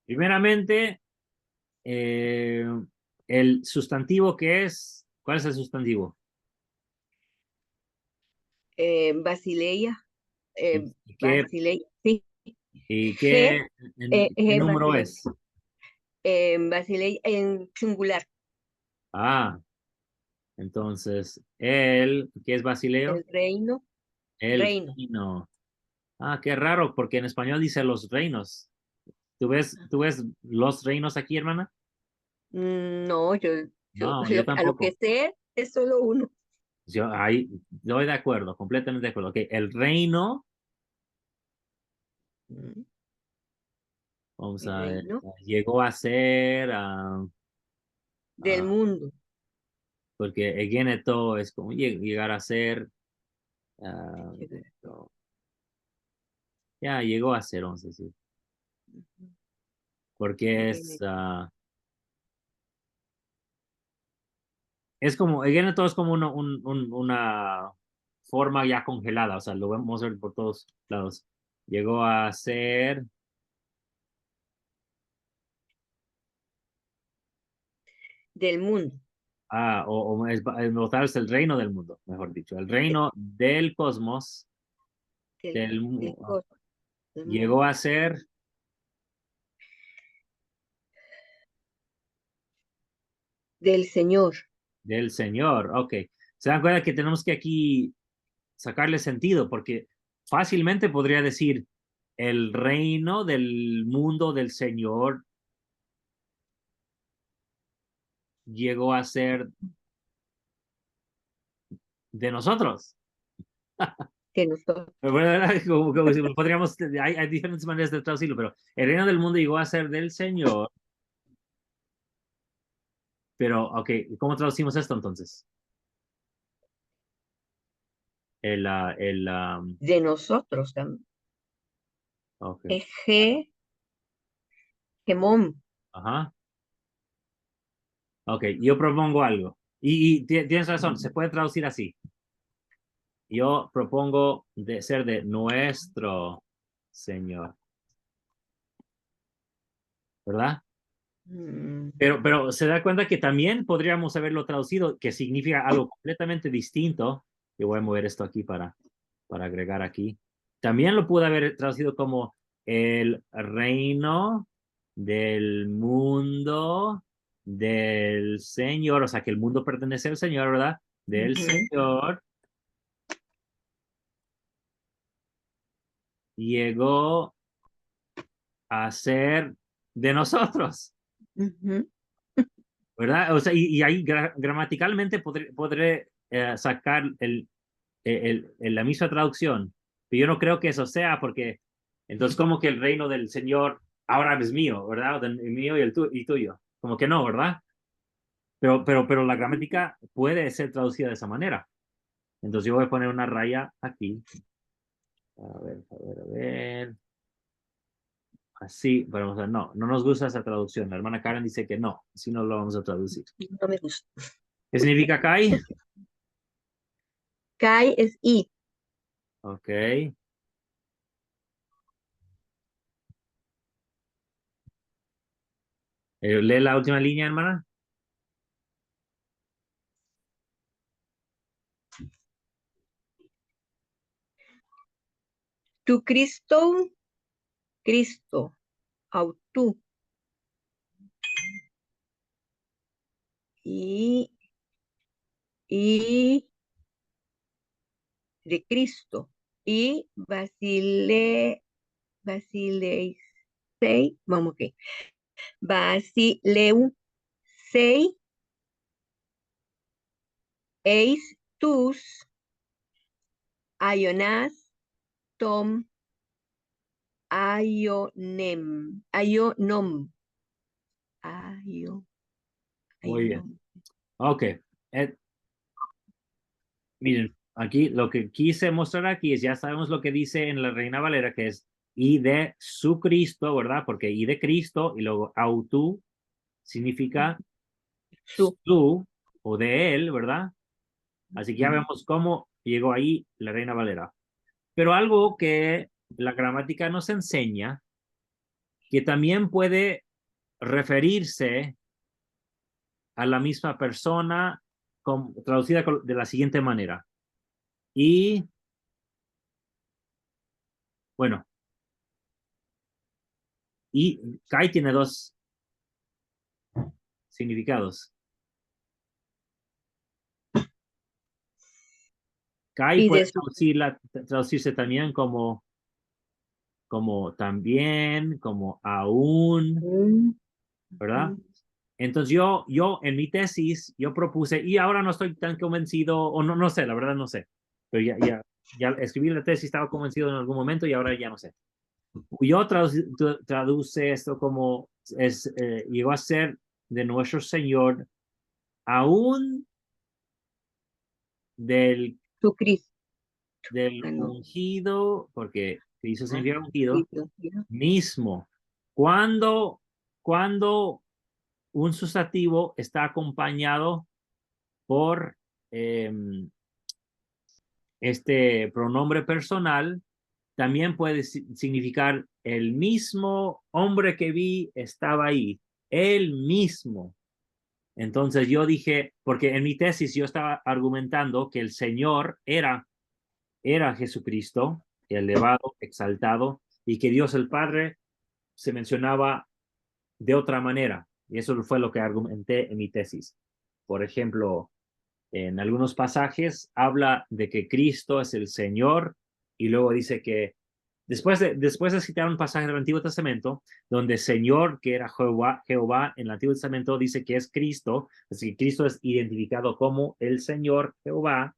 Primeramente, eh, el sustantivo que es, ¿cuál es el sustantivo? Basileia, ¿Y qué, Basileia, sí, y G, qué G número Basileia, es? Basileia en singular, Ah, entonces, ¿qué es Basileo? el reino, El reino. reino. Ah, qué raro, porque en español dice los reinos. ¿Tú ves los reinos aquí, hermana? No, No, yo a lo que tampoco. sé es solo uno. Yo ahí estoy de acuerdo, completamente de acuerdo. Ok, el reino, Mm, vamos el a ver, reino llegó a ser, del ah, mundo. porque Egeneto es como llegar a ser, ah, ya llegó a ser, vamos a decir, Ujú. porque Viene es como, Egeneto es como una forma ya congelada, o sea, lo vamos a ver por todos lados. Llegó a ser, del mundo, tal vez el reino del mundo, mejor dicho, el de- reino del cosmos, del cosmos, del llegó mundo, a ser del Señor. del Señor. Ok, se dan cuenta que tenemos que aquí sacarle sentido, porque fácilmente podría decir el reino del mundo del Señor llegó a ser de nosotros. Que nosotros, Pero bueno, como si podríamos, hay diferentes maneras de traducirlo, pero el reino del mundo llegó a ser del Señor. Pero, ok, ¿cómo traducimos esto entonces? El, ah, el, ah, de nosotros también. ok, Ege, gemón, ajá, ok, yo propongo algo. Y tienes razón, se puede traducir así. Yo propongo de ser de nuestro Señor, ¿verdad? Mm, Pero se da cuenta que también podríamos haberlo traducido, que significa algo completamente distinto. Yo voy a mover esto aquí para agregar aquí. También lo pude haber traducido como el reino del mundo del Señor, o sea que el mundo pertenece al Señor, ¿verdad? Del ujú, Señor llegó a ser de nosotros. ujú, ¿Verdad? O sea, y ahí gramaticalmente podré sacar la misma traducción, pero yo no creo que eso sea porque entonces como que el reino del Señor ahora es mío, ¿verdad? El mío y y tuyo. Como que no, ¿verdad? Pero la gramática puede ser traducida de esa manera. Entonces yo voy a poner una raya aquí. A ver, a ver, a ver. Así, pero vamos a ver, no, no nos gusta esa traducción. La hermana Karen dice que no, así no lo vamos a traducir. no me gusta. ¿Qué significa Kai? Kai es I. Ok. Lee la última línea, hermana. Tu Cristo, Cristo, autú. Y, y de Cristo. Y Basileusei, vamos que. Basileu sei eis tus Ionas tom Ionom, Io, Muy bien. Ionom. Ok. Miren, aquí lo que quise mostrar aquí es, ya sabemos lo que dice en la Reina Valera, que es y de su Cristo, ¿verdad? Porque y de Cristo y luego autu significa Su. su o de él, ¿verdad? Así que ya Mm, vemos cómo llegó ahí la Reina Valera. Pero algo que la gramática nos enseña, que también puede referirse a la misma persona traducida de la siguiente manera. Y bueno, y Kai tiene dos significados. Kai Y puede de su. traducirse también como también, como aún, Mm, ¿verdad? ujú. Entonces yo en mi tesis, yo propuse, y ahora no estoy tan convencido, o no, no sé, la verdad no sé, pero ya escribí la tesis, estaba convencido en algún momento y ahora ya no sé. Yo traduce esto como, llegó a ser de nuestro Señor, aún del, Su Cristo. del Ah, no. ungido, porque Cristo Ah, significa ungido, Cristo, ¿no? mismo. Cuando, cuando un sustantivo está acompañado por eh, este pronombre personal, también puede significar el mismo hombre que vi estaba ahí, el mismo. Entonces yo dije, porque en mi tesis yo estaba argumentando que el Señor era Jesucristo, elevado, exaltado, y que Dios el Padre se mencionaba de otra manera. Y eso fue lo que argumenté en mi tesis. Por ejemplo, en algunos pasajes habla de que Cristo es el Señor y luego dice que después de citar un pasaje del Antiguo Testamento donde Señor, que era Jehová en el Antiguo Testamento, dice que es Cristo, así que Cristo es identificado como el Señor Jehová,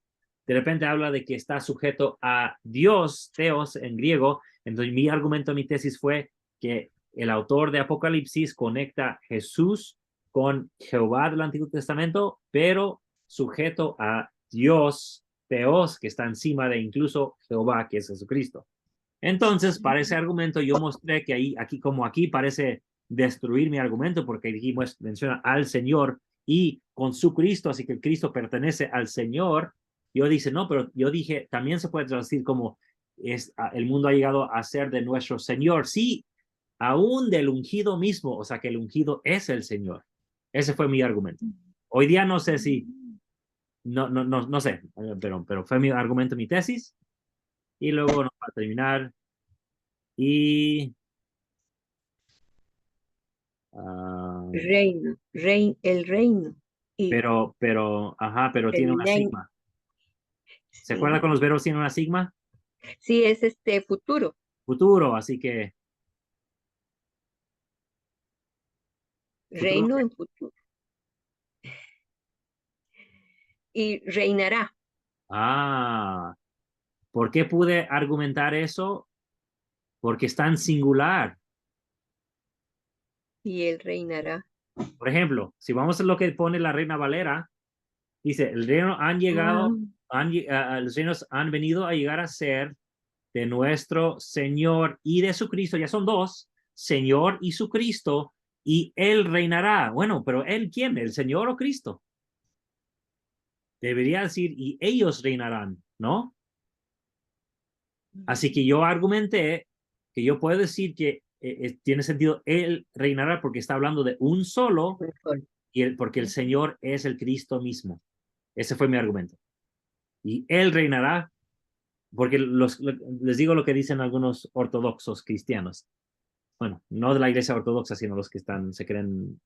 de repente habla de que está sujeto a Dios, Theos en griego. Entonces mi argumento, mi tesis fue que el autor de Apocalipsis conecta Jesús con Jehová del Antiguo Testamento, pero sujeto a Dios, Theos, que está encima de incluso Jehová, que es Jesucristo. Entonces, para ese argumento, yo mostré que aquí parece destruir mi argumento, porque aquí menciona al Señor y con su Cristo, así que el Cristo pertenece al Señor. yo dice, no, pero yo dije, también se puede traducir como el mundo ha llegado a ser de nuestro Señor. Sí, aún del ungido mismo, o sea que el ungido es el Señor. Ese fue mi argumento. Hoy día no sé si, no sé, pero fue mi argumento, mi tesis. Y luego nos va a terminar. Y Reino, el reino. Y ajá, pero tiene el una name, sigma. ¿Se acuerda sí. con los verbos tiene una sigma? Sí, es este futuro. Futuro, así que futuro. Reino en futuro. Y reinará. Ah, ¿por qué pude argumentar eso? Porque está en singular. Y él reinará. Por ejemplo, si vamos a lo que pone la Reina Valera, dice, el reino han Ah, llegado, los reinos han venido a llegar a ser de nuestro Señor y de su Cristo. Ya son dos, Señor y su Cristo, y Él reinará. Bueno, pero ¿Él quién? ¿El Señor o Cristo? Debería decir, y ellos reinarán, ¿no? Así que yo argumenté que yo puedo decir que tiene sentido Él reinará porque está hablando de un solo mejor. y porque el Señor es el Cristo mismo. Ese fue mi argumento. Y Él reinará porque les digo lo que dicen algunos ortodoxos cristianos. Bueno, no de la iglesia ortodoxa, sino los que se creen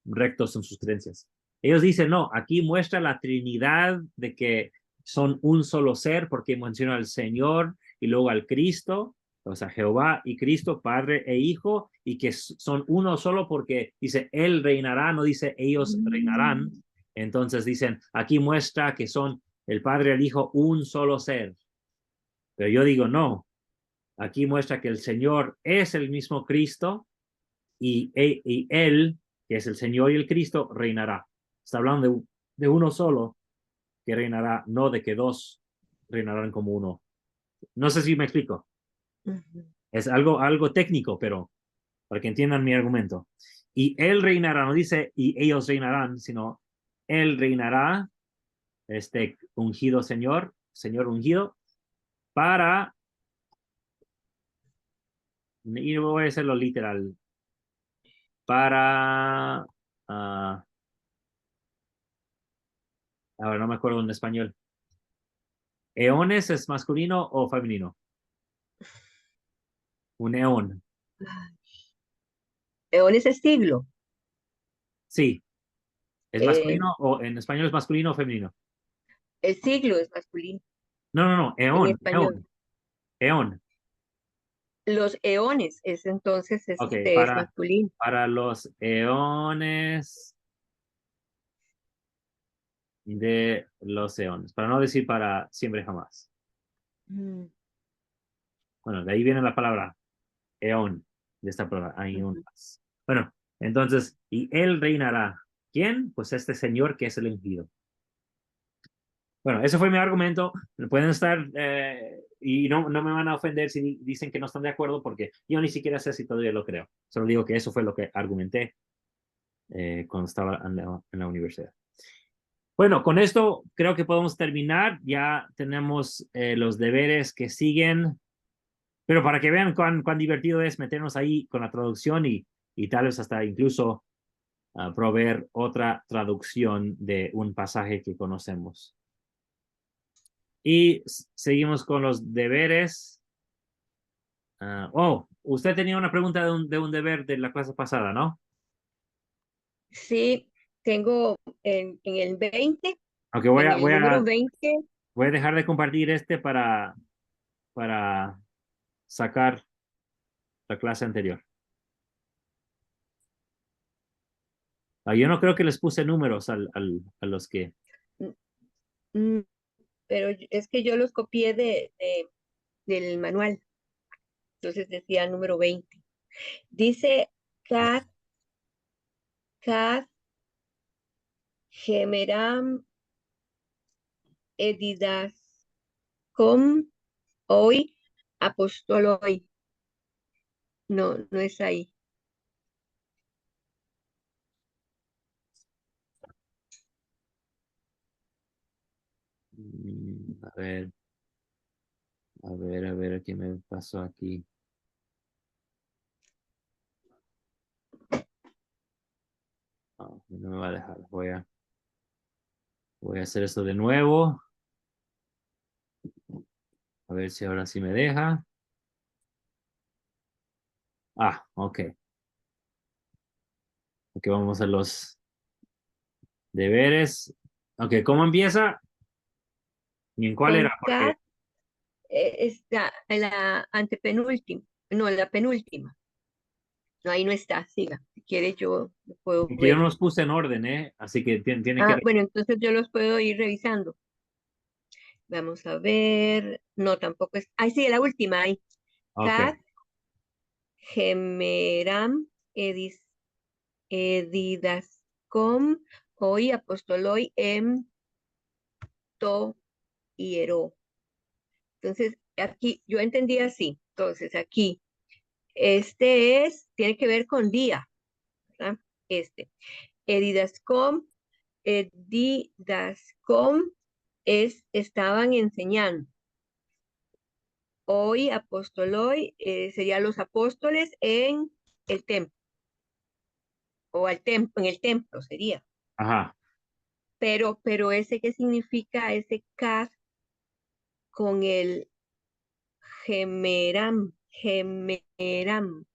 rectos en sus creencias. Ellos dicen, no, aquí muestra la Trinidad de que son un solo ser porque menciona al Señor y luego al Cristo, o sea, Jehová y Cristo, Padre e Hijo, y que son uno solo porque dice, Él reinará, no dice, ellos reinarán. Mm. Entonces dicen, aquí muestra que son el Padre y el Hijo un solo ser. Pero yo digo, no, aquí muestra que el Señor es el mismo Cristo y Él, que es el Señor y el Cristo, reinará. Está hablando de uno solo que reinará, no de que dos reinarán como uno. No sé si me explico. Ujú. Es algo técnico, pero para que entiendan mi argumento. Y Él reinará, no dice y ellos reinarán, sino Él reinará, este ungido Señor, Señor ungido, para, y voy a hacerlo literal, para, a ver, no me acuerdo en español. ¿Eones es masculino o femenino? Un eón. Eones es siglo. Sí. ¿Es Eh, masculino o en español es masculino o femenino? el siglo es masculino No. en Eón, español. eón, eón. Los eones es entonces Ok, es masculino. para los eones de los eones. Para no decir para siempre jamás. Mm, Bueno, de ahí viene la palabra eón, de esta palabra, ujú. aionas. Bueno, entonces, y él reinará. ¿Quién? Pues este señor que es el ungido. Bueno, ese fue mi argumento. Pueden estar y no me van a ofender si dicen que no están de acuerdo porque yo ni siquiera sé si todavía lo creo. Solo digo que eso fue lo que argumenté cuando estaba en la universidad. Bueno, con esto creo que podemos terminar. Ya tenemos los deberes que siguen, pero para que vean cuán divertido es meternos ahí con la traducción y tal vez hasta incluso proveer otra traducción de un pasaje que conocemos. Y seguimos con los deberes. Usted tenía una pregunta de un deber de la clase pasada, ¿no? Sí, tengo en el 20, Aunque voy en a, el voy número a, 20. voy a dejar de compartir este para sacar la clase anterior. Yo no creo que les puse números a los que... mm, mm, pero es que yo los copié del manual, entonces decía número 20. Dice Cat, Cat, Gemeram, Edidas, Com, hoy, Apostoloi. No, no es ahí. A ver, ¿qué me pasó aquí? No me va a dejar. Voy a hacer esto de nuevo. A ver si ahora sí me deja. Ok. Ok, vamos a los deberes. Ok, ¿cómo empieza? ¿Y en cuál era? Con Porque cat está la antepenúltima, no, la penúltima. No, ahí no está, siga. Si quiere yo lo puedo yo no ver. los puse en orden, ¿eh? Así que tiene que... Bueno, entonces yo los puedo ir revisando. Vamos a ver. No, tampoco es. Ay, sí, la última. Ahí. Ok, Cat, Gemeram, Edidascom, Hoy, Apostoloi, To, Hiero. Entonces, aquí yo entendí así. Entonces, aquí, tiene que ver con día, ¿verdad? Este. Edidascom, Edidascom estaban enseñando. Hoy, apostoloi, serían los apóstoles en el templo, en el templo sería. ajá, Pero ese, ¿qué significa ese kaf con el gemeram? Gemeram.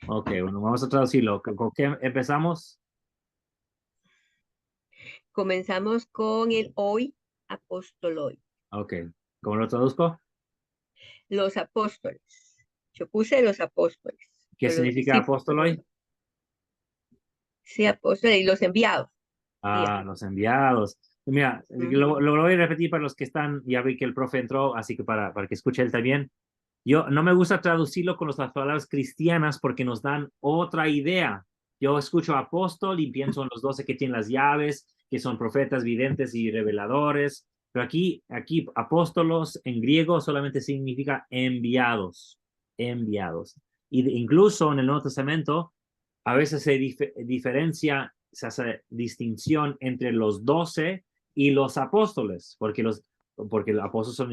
ok, bueno, vamos a traducirlo. ¿Con qué empezamos? Comenzamos con el hoy, apostoloi. Ok, ¿cómo lo traduzco? Los apóstoles. Yo puse los apóstoles, ¿Qué o los significa discípulos. apóstol hoy? Sí, apóstoles y los enviados. Sería. Los enviados. Mira, Ujú. lo voy a repetir para los que están, ya vi que el profe entró, así que para que escuche él también. Yo no me gusta traducirlo con las palabras cristianas porque nos dan otra idea. Yo escucho apóstol y pienso en los 12 que tienen las llaves, que son profetas, videntes y reveladores. Pero aquí apóstolos en griego solamente significa enviados, enviados. Incluso en el Nuevo Testamento a veces se diferencia, se hace distinción entre los 12 y los apóstoles, porque el apóstol solo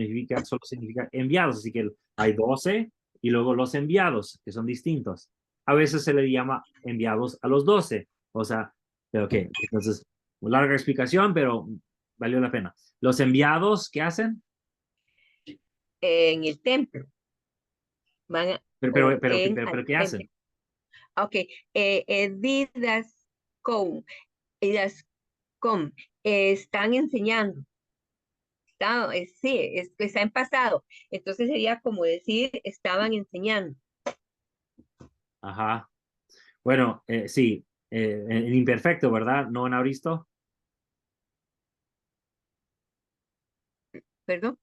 significa enviados, así que hay 12 y luego los enviados, que son distintos. A veces se le llama enviados a los 12, o sea, pero qué, entonces, larga explicación, pero valió la pena. Los enviados, ¿qué hacen? En el templo. Van Pero, pero, o pero, en pero, al pero ¿qué templo. hacen? Ok, Didascom, Didascom, están enseñando, sí, está en pasado, entonces sería como decir, estaban enseñando, Ajá. Bueno, sí, en imperfecto, ¿verdad? No en auristo. perdón,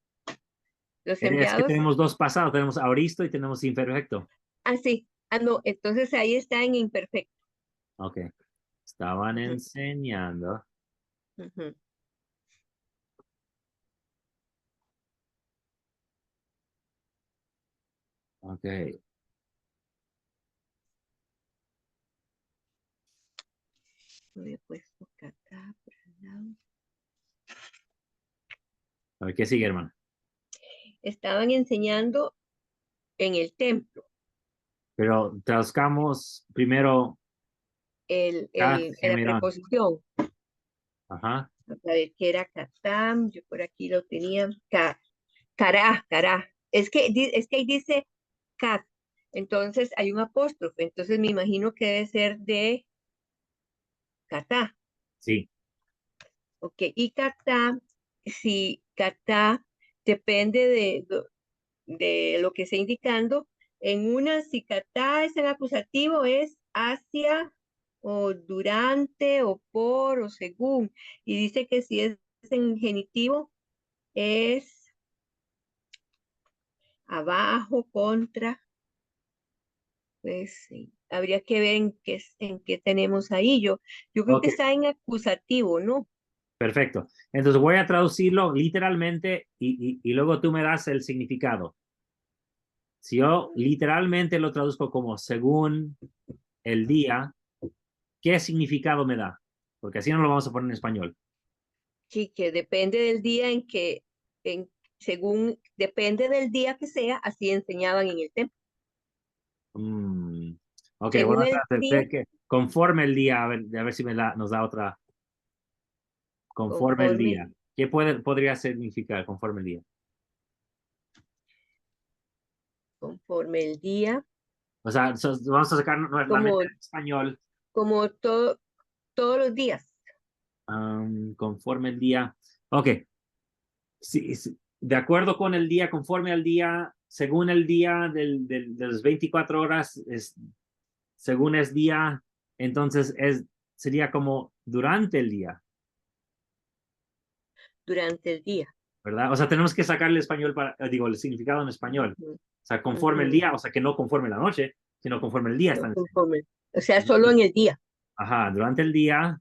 los Es que enviados, tenemos dos pasados, tenemos auristo y tenemos imperfecto. sí, no, entonces ahí está en imperfecto. Ok. Estaban Ujú, enseñando. ujú. Ok. Lo había puesto acá, por el lado. A ver, ¿qué sigue, hermano? Estaban enseñando en el templo, Pero traduzcamos primero Cat la Gemerón. preposición. Ajá. A ver, ¿qué era Catam? Yo por aquí lo tenía. Cará. Es que ahí dice cat. Entonces hay un apóstrofe. Entonces me imagino que debe ser de catá. Sí. Ok. Y catá, si catá depende de lo que esté indicando. En una, si catá es el acusativo, es hacia o durante o por o según. Y dice que si es en genitivo, es abajo, contra. Pues sí, habría que ver en qué tenemos ahí. Yo creo que Ok. está en acusativo, ¿no? Perfecto. Entonces voy a traducirlo literalmente y luego tú me das el significado. Si yo literalmente lo traduzco como según el día, ¿qué significado me da? Porque así no lo vamos a poner en español. Sí, que depende del día en que, según, depende del día que sea, así enseñaban en el templo. Ok, Según bueno, el día, que conforme el día, a ver si nos da otra. Conforme el conforme, día. ¿Qué podría significar conforme el día? conforme el día, O sea, vamos a sacar nuevamente como, en español. como todos los días. Conforme el día. Ok. Sí, sí, de acuerdo con el día, conforme al día, según el día de las 24 horas, según es día, entonces sería como durante el día, Durante el día. ¿verdad? O sea, tenemos que sacar el español digo, el significado en español. Ujú, O sea, conforme el ujú. día, o sea, que no conforme la noche, sino conforme el día No están. conforme. O sea, solo en el día. Ajá, durante el día,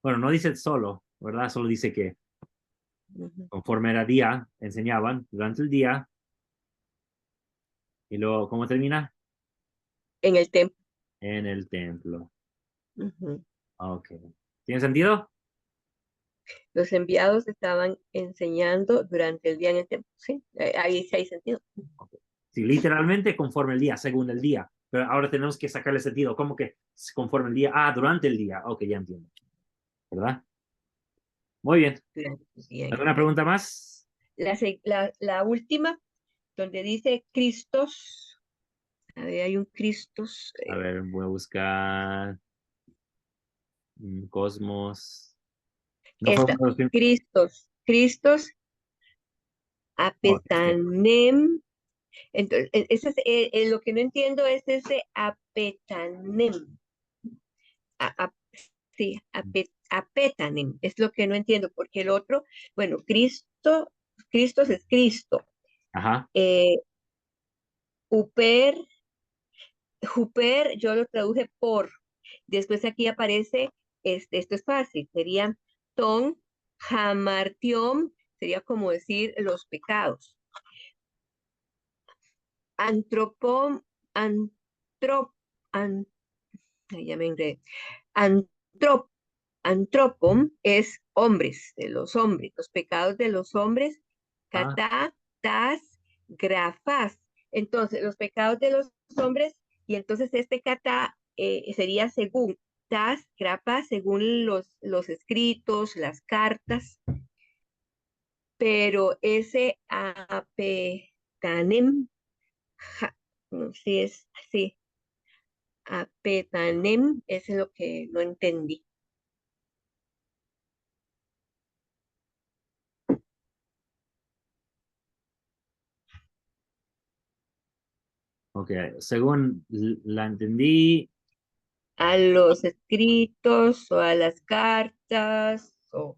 bueno, no dice solo, ¿verdad? Solo dice que Ujú. conforme era día, enseñaban durante el día, y luego, ¿cómo termina? En el templo. En el templo. Ujú. Ok. ¿Tiene sentido? Los enviados estaban enseñando durante el día en el templo. Sí, ahí sí hay sentido. Ok. Sí, literalmente conforme el día, según el día. Pero ahora tenemos que sacarle sentido. ¿Cómo que conforme el día? Ah, durante el día. Ok, ya entiendo. ¿Verdad? Muy bien. Durante el día en el ¿Alguna templo. pregunta más? La última, donde dice Cristos. A ver, hay un Cristos. A ver, voy a buscar Cosmos. No fue uno Esta. de los Cristos. oh, aquí está. Apetanem. Entonces, ese es, lo que no entiendo es ese apetanem. A- a- sí, apetanem. Es lo que no entiendo, porque el otro, bueno, Cristo es Cristo. Ajá. Eh, Uper, Juper, yo lo traduje por. Después aquí aparece, esto es fácil, sería ton, hamartiom, sería como decir los pecados. Antropom, antrop, an- ay, ya me enredé. Antrop, antropom es hombres, de los hombres, los pecados de los hombres, Ah, kata, tas, grafas. Entonces, los pecados de los hombres, y entonces este kata sería según tas, grafas, según los escritos, las cartas, pero ese apetanem, no, sí es así, apetanem es lo que no entendí. ok. Según la entendí, A los escritos o a las cartas, o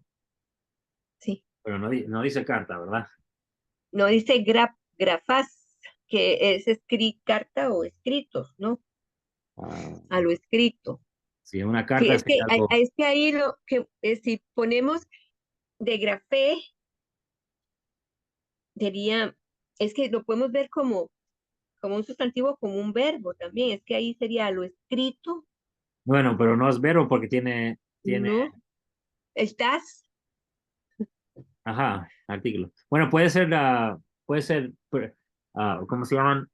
sí, pero no dice carta, ¿verdad? no dice grafas, que es carta o escritos, ¿no? Ah, A lo escrito. sí, una Sí, carta sería algo. es que ahí lo que si ponemos de grafé, sería, es que lo podemos ver como un sustantivo, como un verbo también, es que ahí sería lo escrito, Bueno, pero no es verbo porque tiene, ¿no? Estás, ajá, artículo. Bueno, puede ser, ¿cómo se llaman?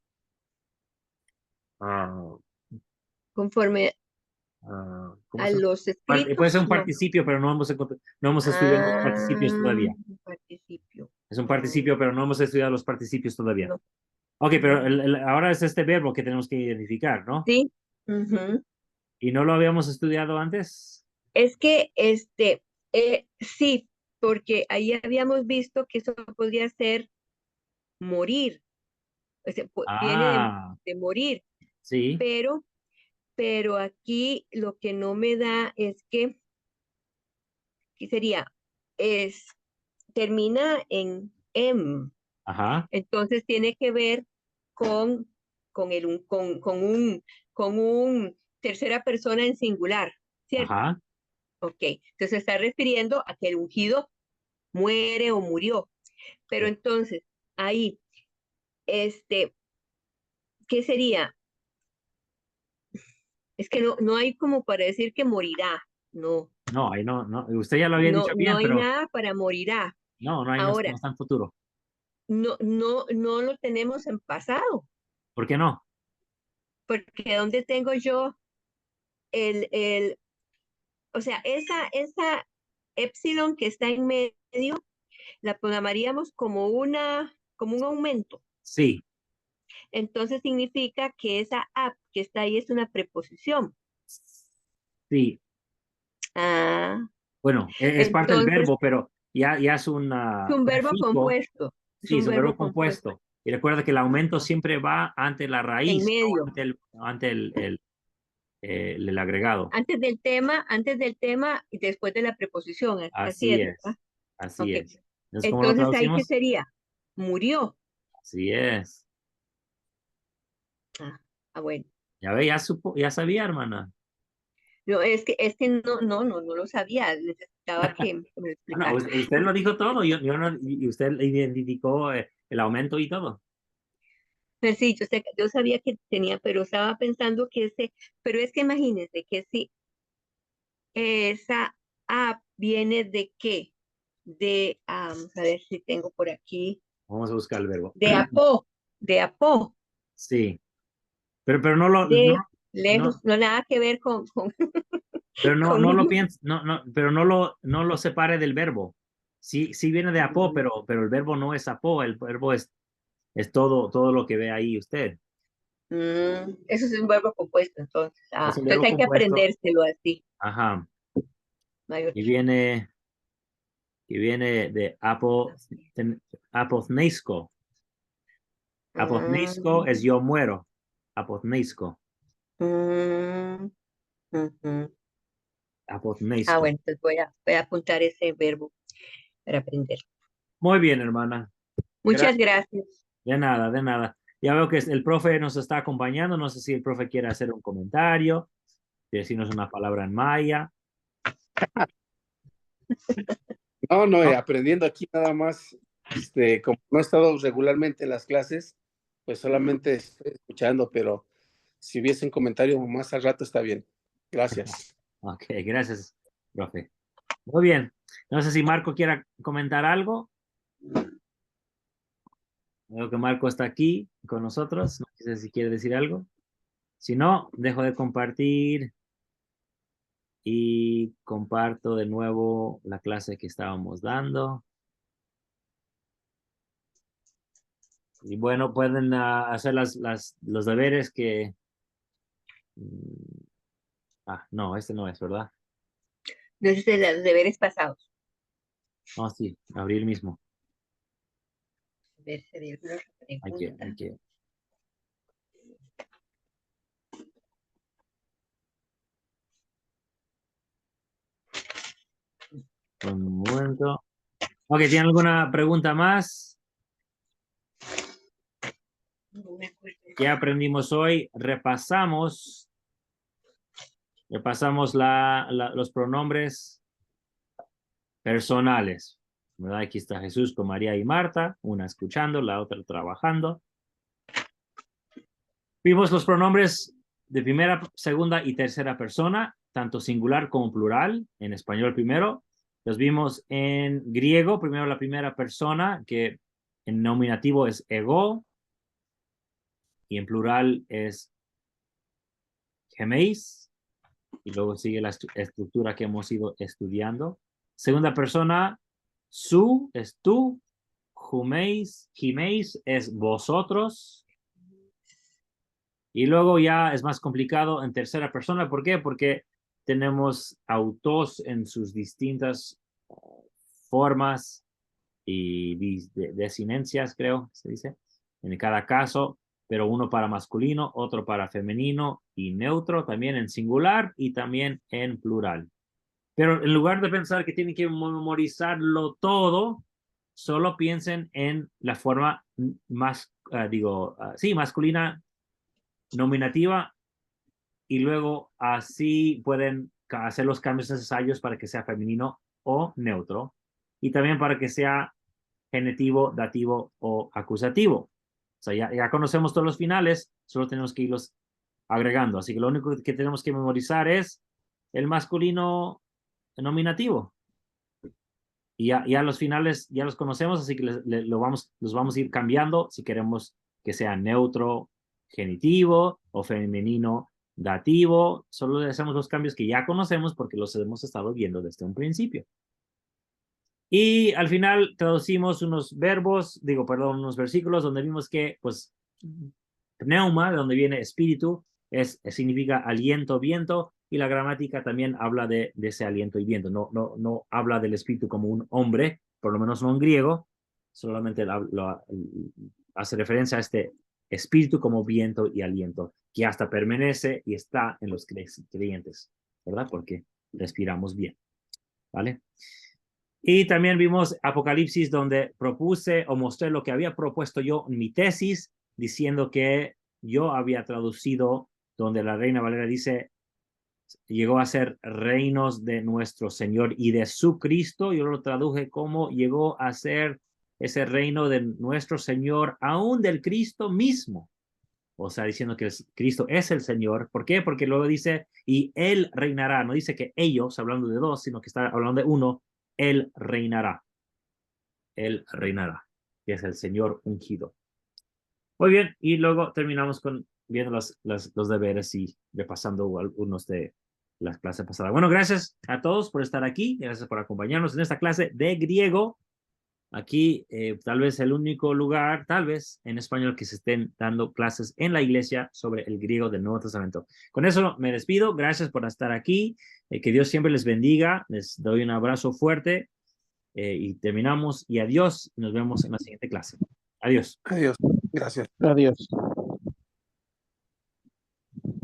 Ah, conforme ¿Cómo a se llama? los Puede ser escritos, un no. participio, pero no hemos estudiado los participios Ah, todavía. participio. Es un Mm, participio, pero no hemos estudiado los participios todavía. no. Ok, pero Mm, ahora es este verbo que tenemos que identificar, ¿no? sí. Ujú. ¿Y no lo habíamos estudiado antes? Es que sí, porque ahí habíamos visto que eso podría ser morir, o sea, viene Ah, de morir, sí, pero, pero aquí lo que no me da es que, ¿qué sería? Es, termina en em, ajá, entonces tiene que ver con, con un tercera persona en singular, ¿cierto? ajá. Ok, entonces se está refiriendo a que el ungido muere o murió. Pero Sí. entonces, ahí, este, ¿qué sería? Es que no hay como para decir que morirá. No, No, ahí no. Usted ya lo había dicho no bien, hay pero nada para morirá. No, no Ahora, está en futuro. no lo tenemos en pasado, ¿Por qué no? porque ¿dónde tengo yo el, o sea, esa epsilon que está en medio, la programaríamos como un aumento. Sí, Entonces significa que esa app que está ahí es una preposición. sí. Ah, Bueno, es parte del entonces verbo, pero ya es un es un verbo prefijo. compuesto. Es Sí, un es un verbo verbo compuesto. compuesto. Y recuerda que el aumento Ajá. siempre va ante la En raíz, no medio. ante el agregado. Antes del tema y después de la preposición. Así Así es, ¿verdad? es, así Ok. es. Entonces, ¿cómo lo Entonces, ¿ahí qué traducimos? sería? Murió. Así es. Ah, bueno. Ya ve, ya sabía, hermana. No, es que no lo sabía. Necesitaba que me lo Ah, no, explicara. usted lo dijo todo, yo no, y usted identificó el aumento y todo. Pues sí, yo sabía que tenía, pero estaba pensando pero es que imagínense que si esa app viene de qué? Vamos a ver si tengo por aquí, Vamos a buscar el verbo. de apo, de apo, Sí, pero no lo, de no, lejos, no nada que ver pero no, con no lo niños. piense, pero no lo separe del verbo. Sí, sí viene de apo, pero el verbo no es apo, el verbo es todo lo que ve ahí usted. Eso es un verbo compuesto, entonces. Es un Entonces verbo hay que compuesto, aprendérselo así. ajá, Mayor. y viene de apozneisco. Apozneisco es Mm, yo muero. Apozneisco, mm, ujú. apozneisco. Bueno, entonces voy a apuntar ese verbo para aprender. Muy bien, hermana. Muchas Gracias. gracias. De nada, de nada. Ya veo que el profe nos está acompañando. No sé si el profe quiere hacer un comentario, decirnos una palabra en maya. No, no, ¿No? aprendiendo aquí nada más, como no he estado regularmente en las clases, pues solamente estoy escuchando, pero si hubiese un comentario más al rato está bien. Gracias. Ok, gracias, profe. Muy bien. No sé si Marco quiera comentar algo. Veo que Marco está aquí con nosotros. No sé si quiere decir algo. Si no, dejo de compartir y comparto de nuevo la clase que estábamos dando. Y bueno, pueden hacer los deberes que... no, este no es, ¿verdad? No sé de los deberes pasados. No, sí, abril mismo. A ver, si hay alguna Hay pregunta. que... Un momento. Ok, ¿tienen alguna pregunta más? No me acuerdo. ¿Qué aprendimos hoy? Repasamos los pronombres personales. ¿Verdad? Aquí está Jesús con María y Marta, una escuchando, la otra trabajando. Vimos los pronombres de primera, segunda y tercera persona, tanto singular como plural, en español primero. Los vimos en griego, primero la primera persona, que en nominativo es ego, y en plural es gemeis, y luego sigue la estructura que hemos ido estudiando. Segunda persona, su es tú, gimeis es vosotros, y luego ya es más complicado en tercera persona. ¿Por qué? Porque tenemos autos en sus distintas formas y desinencias, creo, se dice, en cada caso, pero uno para masculino, otro para femenino y neutro, también en singular y también en plural. Pero en lugar de pensar que tienen que memorizarlo todo, solo piensen en la forma más, sí, masculina, nominativa, y luego así pueden hacer los cambios necesarios para que sea femenino o neutro, y también para que sea genitivo, dativo o acusativo. O sea, ya conocemos todos los finales, solo tenemos que irlos agregando. Así que lo único que tenemos que memorizar es el masculino nominativo. Y ya los finales ya los conocemos, así que los vamos a ir cambiando si queremos que sea neutro genitivo o femenino dativo. Solo le hacemos los cambios que ya conocemos porque los hemos estado viendo desde un principio. Y al final traducimos unos unos versículos donde vimos que, pues, pneuma, de donde viene espíritu, significa aliento, viento, y la gramática también habla de ese aliento y viento. No habla del espíritu como un hombre, por lo menos no en griego, solamente hace referencia a este espíritu como viento y aliento, que hasta permanece y está en los creyentes, ¿verdad? Porque respiramos bien, ¿vale? Y también vimos Apocalipsis, donde propuse o mostré lo que había propuesto yo en mi tesis, diciendo que yo había traducido donde la Reina Valera dice, llegó a ser reinos de nuestro Señor y de su Cristo. Yo lo traduje como llegó a ser ese reino de nuestro Señor, aún del Cristo mismo. O sea, diciendo que Cristo es el Señor. ¿Por qué? Porque luego dice, y Él reinará. No dice que ellos, hablando de dos, sino que está hablando de uno. Él reinará. Él reinará, que es el Señor ungido. Muy bien, y luego terminamos con viendo los deberes y repasando algunos de las clases pasadas. Bueno, gracias a todos por estar aquí. Gracias por acompañarnos en esta clase de griego. Aquí, tal vez el único lugar, tal vez en español, que se estén dando clases en la iglesia sobre el griego del Nuevo Testamento. Con eso me despido. Gracias por estar aquí. Que Dios siempre les bendiga. Les doy un abrazo fuerte. Y terminamos. Y adiós. Nos vemos en la siguiente clase. Adiós. Adiós. Gracias. Adiós.